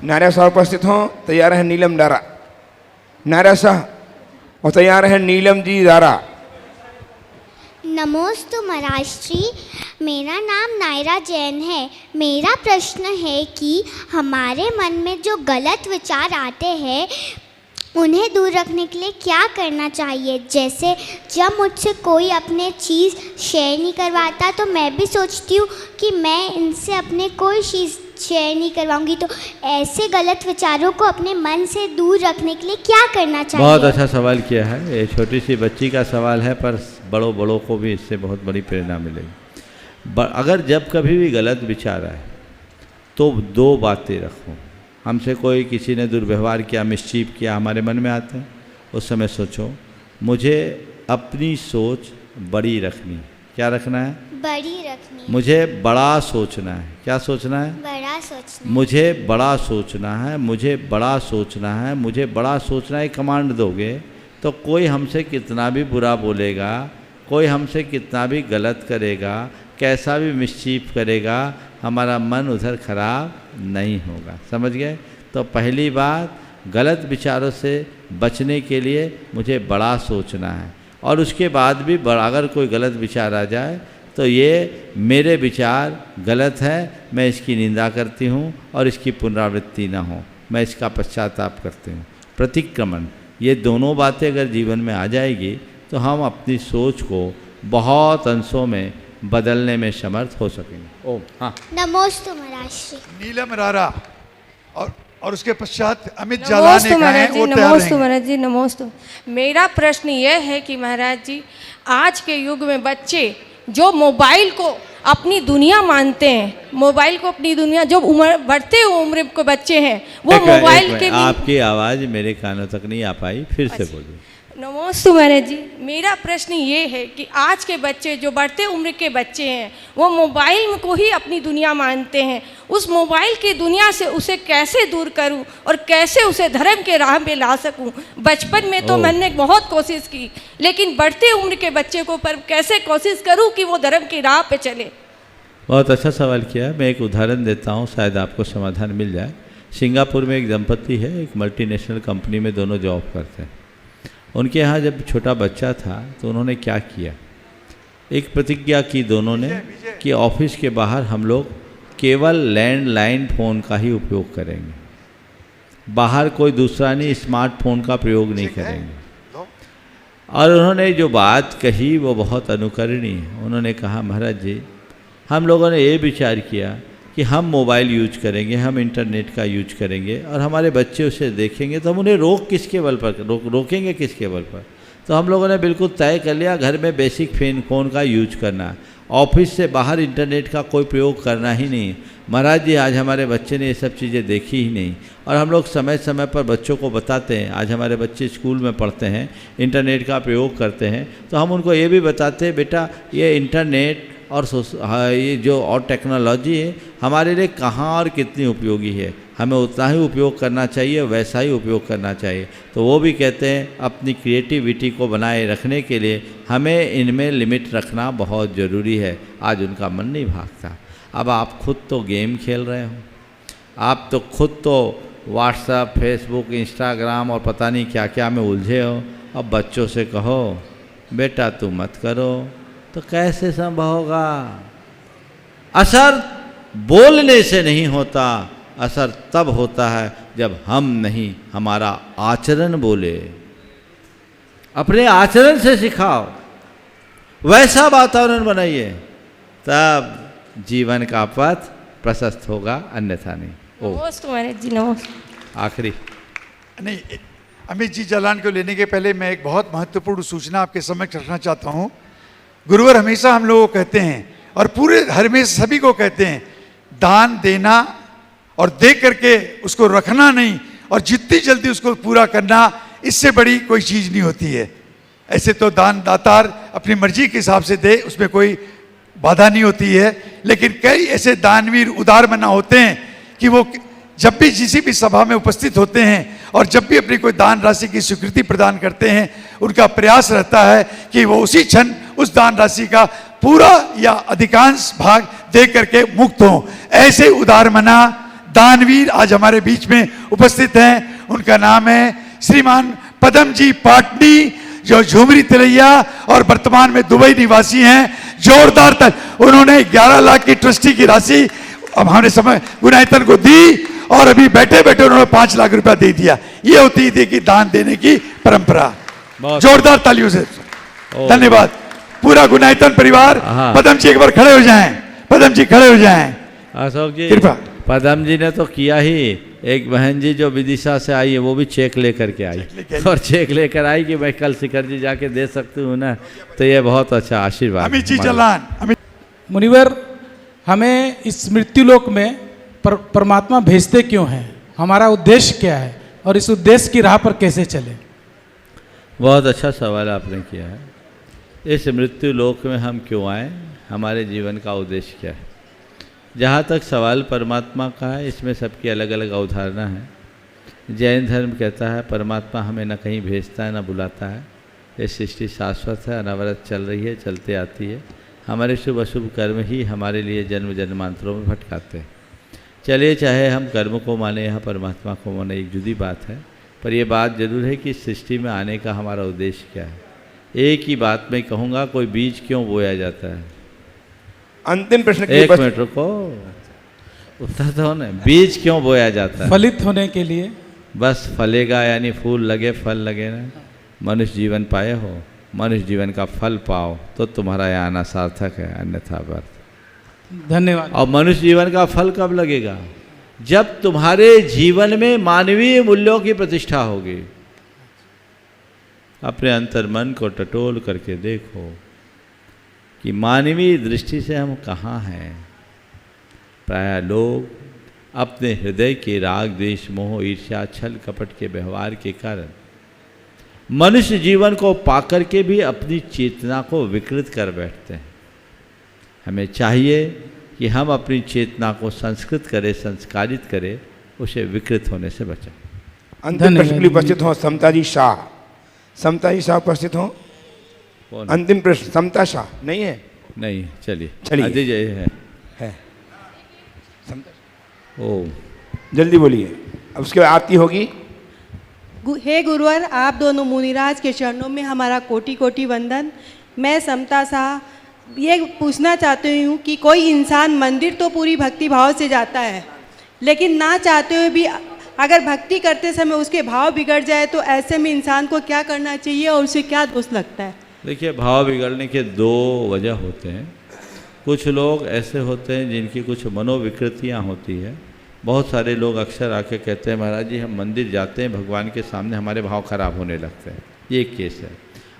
नायरा शाह उपस्थित हों। तैयार है नीलम दारा। नायरा शाह और तैयार है नीलम जी दारा। नमोस्तु महाराज श्री। मेरा नाम नायरा जैन है। मेरा प्रश्न है कि हमारे मन में जो गलत विचार आते हैं उन्हें दूर रखने के लिए क्या करना चाहिए? जैसे जब मुझसे कोई अपने चीज़ शेयर नहीं करवाता तो मैं भी सोचती हूँ कि मैं इनसे अपने कोई चीज़ शेयर नहीं करवाऊंगी, तो ऐसे गलत विचारों को अपने मन से दूर रखने के लिए क्या करना चाहिए? बहुत अच्छा सवाल किया है। ये छोटी सी बच्ची का सवाल है, पर बड़ों को भी इससे बहुत बड़ी प्रेरणा मिलेगी। अगर जब कभी भी गलत विचार आए तो दो बातें रखो। हमसे कोई किसी ने दुर्व्यवहार किया, मिसचीफ किया, हमारे मन में आते हैं, उस समय सोचो मुझे अपनी सोच बड़ी रखनी। क्या रखना है? बड़ी रखनी। मुझे बड़ा सोचना है। क्या सोचना है? बड़ा सोचना। मुझे बड़ा सोचना है, मुझे बड़ा सोचना है, मुझे बड़ा सोचना है। कमांड दोगे तो कोई हमसे कितना भी बुरा बोलेगा, कोई हमसे कितना भी गलत करेगा, कैसा भी मिसचीफ करेगा, हमारा मन उधर खराब नहीं होगा। समझ गए? तो पहली बात, गलत विचारों से बचने के लिए मुझे बड़ा सोचना है, और उसके बाद भी अगर कोई गलत विचार आ जाए तो ये मेरे विचार गलत है, मैं इसकी निंदा करती हूँ और इसकी पुनरावृत्ति ना हो, मैं इसका पश्चाताप करती हूँ। प्रतिक्रमण, ये दोनों बातें अगर जीवन में आ जाएगी तो हम अपनी सोच को बहुत अंशों में बदलने में समर्थ हो सकेंगे। ओम। हाँ। नमोस्तु महाराज श्री। नीलम रारा और और उसके पश्चात अमित जालान एक हैं, वो तैयार नमोस्तु रहेंगे। महाराज जी, नमोस्तु। मेरा प्रश्न यह है कि महाराज जी, आज के युग में बच्चे जो मोबाइल को अपनी दुनिया मानते हैं, मोबाइल को अपनी दुनिया, जो उम्र बढ़ते उम्र के बच्चे हैं वो मोबाइल के आपकी आवाज़ मेरे कानों तक नहीं आ पाई, फिर से बोलिए। नमोस्तु महाराज जी, मेरा प्रश्न ये है कि आज के बच्चे जो बढ़ते उम्र के बच्चे हैं वो मोबाइल को ही अपनी दुनिया मानते हैं। उस मोबाइल की दुनिया से उसे कैसे दूर करूं और कैसे उसे धर्म के राह पे ला सकूं? बचपन में तो मैंने बहुत कोशिश की, लेकिन बढ़ते उम्र के बच्चे को पर कैसे कोशिश करूं कि वो धर्म की राह पे चले? बहुत अच्छा सवाल किया। मैं एक उदाहरण देता हूँ, शायद आपको समाधान मिल जाए। सिंगापुर में एक दंपति है, एक मल्टीनेशनल कंपनी में दोनों जॉब करते हैं। उनके यहाँ जब छोटा बच्चा था तो उन्होंने क्या किया, एक प्रतिज्ञा की दोनों ने कि ऑफिस के बाहर हम लोग केवल लैंडलाइन फ़ोन का ही उपयोग करेंगे, बाहर कोई दूसरा नहीं, स्मार्टफोन का प्रयोग नहीं करेंगे। और उन्होंने जो बात कही वो बहुत अनुकरणीय है। उन्होंने कहा, महाराज जी, हम लोगों ने ये विचार किया कि हम मोबाइल यूज करेंगे, हम इंटरनेट का यूज करेंगे और हमारे बच्चे उसे देखेंगे तो हम उन्हें किसके बल पर रोकेंगे किसके बल पर? तो हम लोगों ने बिल्कुल तय कर लिया घर में बेसिक फ़ोन का यूज करना, ऑफिस से बाहर इंटरनेट का कोई प्रयोग करना ही नहीं। महाराज जी, आज हमारे बच्चे ने ये सब चीज़ें देखी ही नहीं और हम लोग समय समय पर बच्चों को बताते हैं। आज हमारे बच्चे स्कूल में पढ़ते हैं, इंटरनेट का प्रयोग करते हैं, तो हम उनको ये भी बताते हैं, बेटा ये इंटरनेट और ये जो और टेक्नोलॉजी है हमारे लिए कहाँ और कितनी उपयोगी है, हमें उतना ही उपयोग करना चाहिए, वैसा ही उपयोग करना चाहिए। तो वो भी कहते हैं अपनी क्रिएटिविटी को बनाए रखने के लिए हमें इनमें लिमिट रखना बहुत ज़रूरी है। आज उनका मन नहीं भागता। अब आप खुद तो गेम खेल रहे हो, आप तो खुद तो व्हाट्सएप, फेसबुक, इंस्टाग्राम और पता नहीं क्या क्या में उलझे हो। अब बच्चों से कहो बेटा तू मत करो तो कैसे संभव होगा? असर बोलने से नहीं होता, असर तब होता है जब हम नहीं, हमारा आचरण बोले। अपने आचरण से सिखाओ, वैसा वातावरण बनाइए, तब जीवन का पथ प्रशस्त होगा, अन्यथा नहीं। आखिरी नहीं, अमित जी जालान को लेने के पहले मैं एक बहुत महत्वपूर्ण सूचना आपके समक्ष रखना चाहता हूँ। गुरुवर हमेशा हम लोगों को कहते हैं और पूरे हमेशा सभी को कहते हैं, दान देना और दे करके उसको रखना नहीं और जितनी जल्दी उसको पूरा करना, इससे बड़ी कोई चीज़ नहीं होती है। ऐसे तो दान दातार अपनी मर्जी के हिसाब से दे, उसमें कोई बाधा नहीं होती है, लेकिन कई ऐसे दानवीर उदार मना होते हैं कि वो जब भी किसी भी सभा में उपस्थित होते हैं और जब भी अपनी कोई दान राशि की स्वीकृति प्रदान करते हैं, उनका प्रयास रहता है कि वो उसी क्षण उस दान राशि का पूरा या अधिकांश भाग दे करके मुक्त हों। ऐसे उदार मना दानवीर आज हमारे बीच में उपस्थित हैं। उनका नाम है श्रीमान पदम जी पाटनी, जो झुमरी तिलैया और वर्तमान में दुबई निवासी हैं। जोरदार तक उन्होंने 11 लाख की ट्रस्टी की राशि अब हमारे समय गुनायतन को दी और अभी बैठे बैठे उन्होंने 5 लाख रुपया दे दिया। ये होती थी कि दान देने की परंपरा। जोरदार तालियों से धन्यवाद पूरा गुनायतन परिवार। पदम जी एक बार खड़े हो जाएं, पदम जी खड़े हो जाएं। अशोक जी, कृपा। पदम जी ने तो किया ही। एक बहन जी जो विदिशा से आई है वो भी चेक लेकर के आई और चेक लेकर आई कि मैं कल शिखर जी जाके दे सकती हूँ ना, तो ये बहुत अच्छा आशीर्वाद। अमित जी जालान। मुनिवर, हमें इस मृत्युलोक में परमात्मा भेजते क्यों हैं? हमारा उद्देश्य क्या है और इस उद्देश्य की राह पर कैसे चले? बहुत अच्छा सवाल आपने किया है। इस मृत्यु लोक में हम क्यों आए, हमारे जीवन का उद्देश्य क्या है? जहाँ तक सवाल परमात्मा का है, इसमें सबकी अलग अलग अवधारणा है। जैन धर्म कहता है परमात्मा हमें न कहीं भेजता है न बुलाता है, ये सृष्टि शाश्वत है, अनवरत चल रही है, चलते आती है। हमारे शुभ अशुभ कर्म ही हमारे लिए जन्म जन्मांतरों में भटकाते हैं। चलिए, चाहे हम कर्म को माने या परमात्मा को माने, एक जुदी बात है, पर यह बात जरूर है कि सृष्टि में आने का हमारा उद्देश्य क्या है। एक ही बात मैं कहूँगा, कोई बीज क्यों बोया जाता है? अंतिम प्रश्न की एक मिनट रुको, उत्तर दो ना। बीज क्यों बोया जाता है? फलित होने के लिए। बस फलेगा, यानी फूल लगे, फल लगे ना। मनुष्य जीवन पाए हो, मनुष्य जीवन का फल पाओ तो तुम्हारा यहाँ आना सार्थक है, अन्यथा व्यर्थ। धन्यवाद। और मनुष्य जीवन का फल कब लगेगा? जब तुम्हारे जीवन में मानवीय मूल्यों की प्रतिष्ठा होगी। अपने अंतर मन को टटोल करके देखो कि मानवीय दृष्टि से हम कहाँ हैं। प्रायः लोग अपने हृदय के राग द्वेष मोह ईर्ष्या छल कपट के व्यवहार के कारण मनुष्य जीवन को पाकर के भी अपनी चेतना को विकृत कर बैठते हैं। हमें चाहिए कि हम अपनी चेतना को संस्कृत करें, संस्कारित करें, उसे विकृत होने से बचाएं। अंतिम प्रश्न के लिए उपस्थित हो समता जी शाह। समता जी शाह उपस्थित हो। अंतिम प्रश्न समता शाह नहीं है? नहीं, चलिए चलिए जय है। ओ जल्दी बोलिए, अब उसके बाद आरती होगी। हे गुरुवर, आप दोनों मुनिराज के चरणों में हमारा कोटि कोटि वंदन। मैं समता शाह ये पूछना चाहती हूँ कि कोई इंसान मंदिर तो पूरी भक्ति भाव से जाता है, लेकिन ना चाहते हुए भी अगर भक्ति करते समय उसके भाव बिगड़ जाए तो ऐसे में इंसान को क्या करना चाहिए और उसे क्या दोष लगता है? देखिए, भाव बिगड़ने के दो वजह होते हैं। कुछ लोग ऐसे होते हैं जिनकी कुछ मनोविकृतियाँ होती है। बहुत सारे लोग अक्सर आके कहते हैं महाराज जी हम मंदिर जाते हैं, भगवान के सामने हमारे भाव खराब होने लगते हैं। ये एक केस है।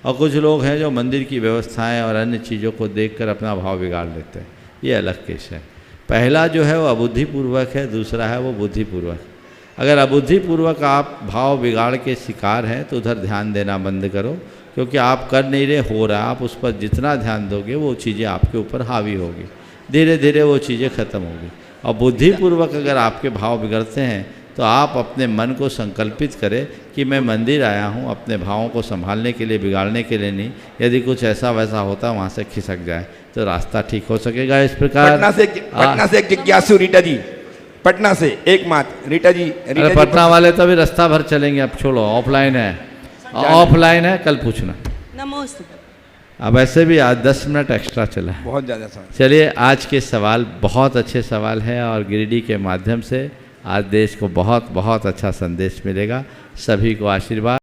और कुछ लोग हैं जो मंदिर की व्यवस्थाएं और अन्य चीज़ों को देखकर अपना भाव बिगाड़ लेते हैं। ये अलग केस है। पहला जो है वो अबुद्धिपूर्वक है, दूसरा है वो बुद्धिपूर्वक। अगर अबुद्धिपूर्वक आप भाव बिगाड़ के शिकार हैं तो उधर ध्यान देना बंद करो, क्योंकि आप कर नहीं रहे, हो रहा। आप उस पर जितना ध्यान दोगे वो चीज़ें आपके ऊपर हावी होगी, धीरे धीरे वो चीज़ें ख़त्म होगी। और बुद्धिपूर्वक अगर आपके भाव बिगड़ते हैं तो आप अपने मन को संकल्पित करें कि मैं मंदिर आया हूँ अपने भावों को संभालने के लिए, बिगाड़ने के लिए नहीं। यदि कुछ ऐसा वैसा होता वहाँ से खिसक जाए तो रास्ता ठीक हो सकेगा। इस प्रकार पटना से एक जिज्ञासु रीटा जी, पटना से एक मात्र रीटा जी। पटना वाले तो अभी रास्ता भर चलेंगे, अब छोड़ो, ऑफलाइन है, ऑफलाइन है, कल पूछना। नमस्ते। अब ऐसे भी आज 10 मिनट एक्स्ट्रा चला है, बहुत ज़्यादा सवाल। चलिए, आज के सवाल बहुत अच्छे सवाल हैं और गिरिडीह के माध्यम से आज देश को बहुत बहुत अच्छा संदेश मिलेगा। सभी को आशीर्वाद।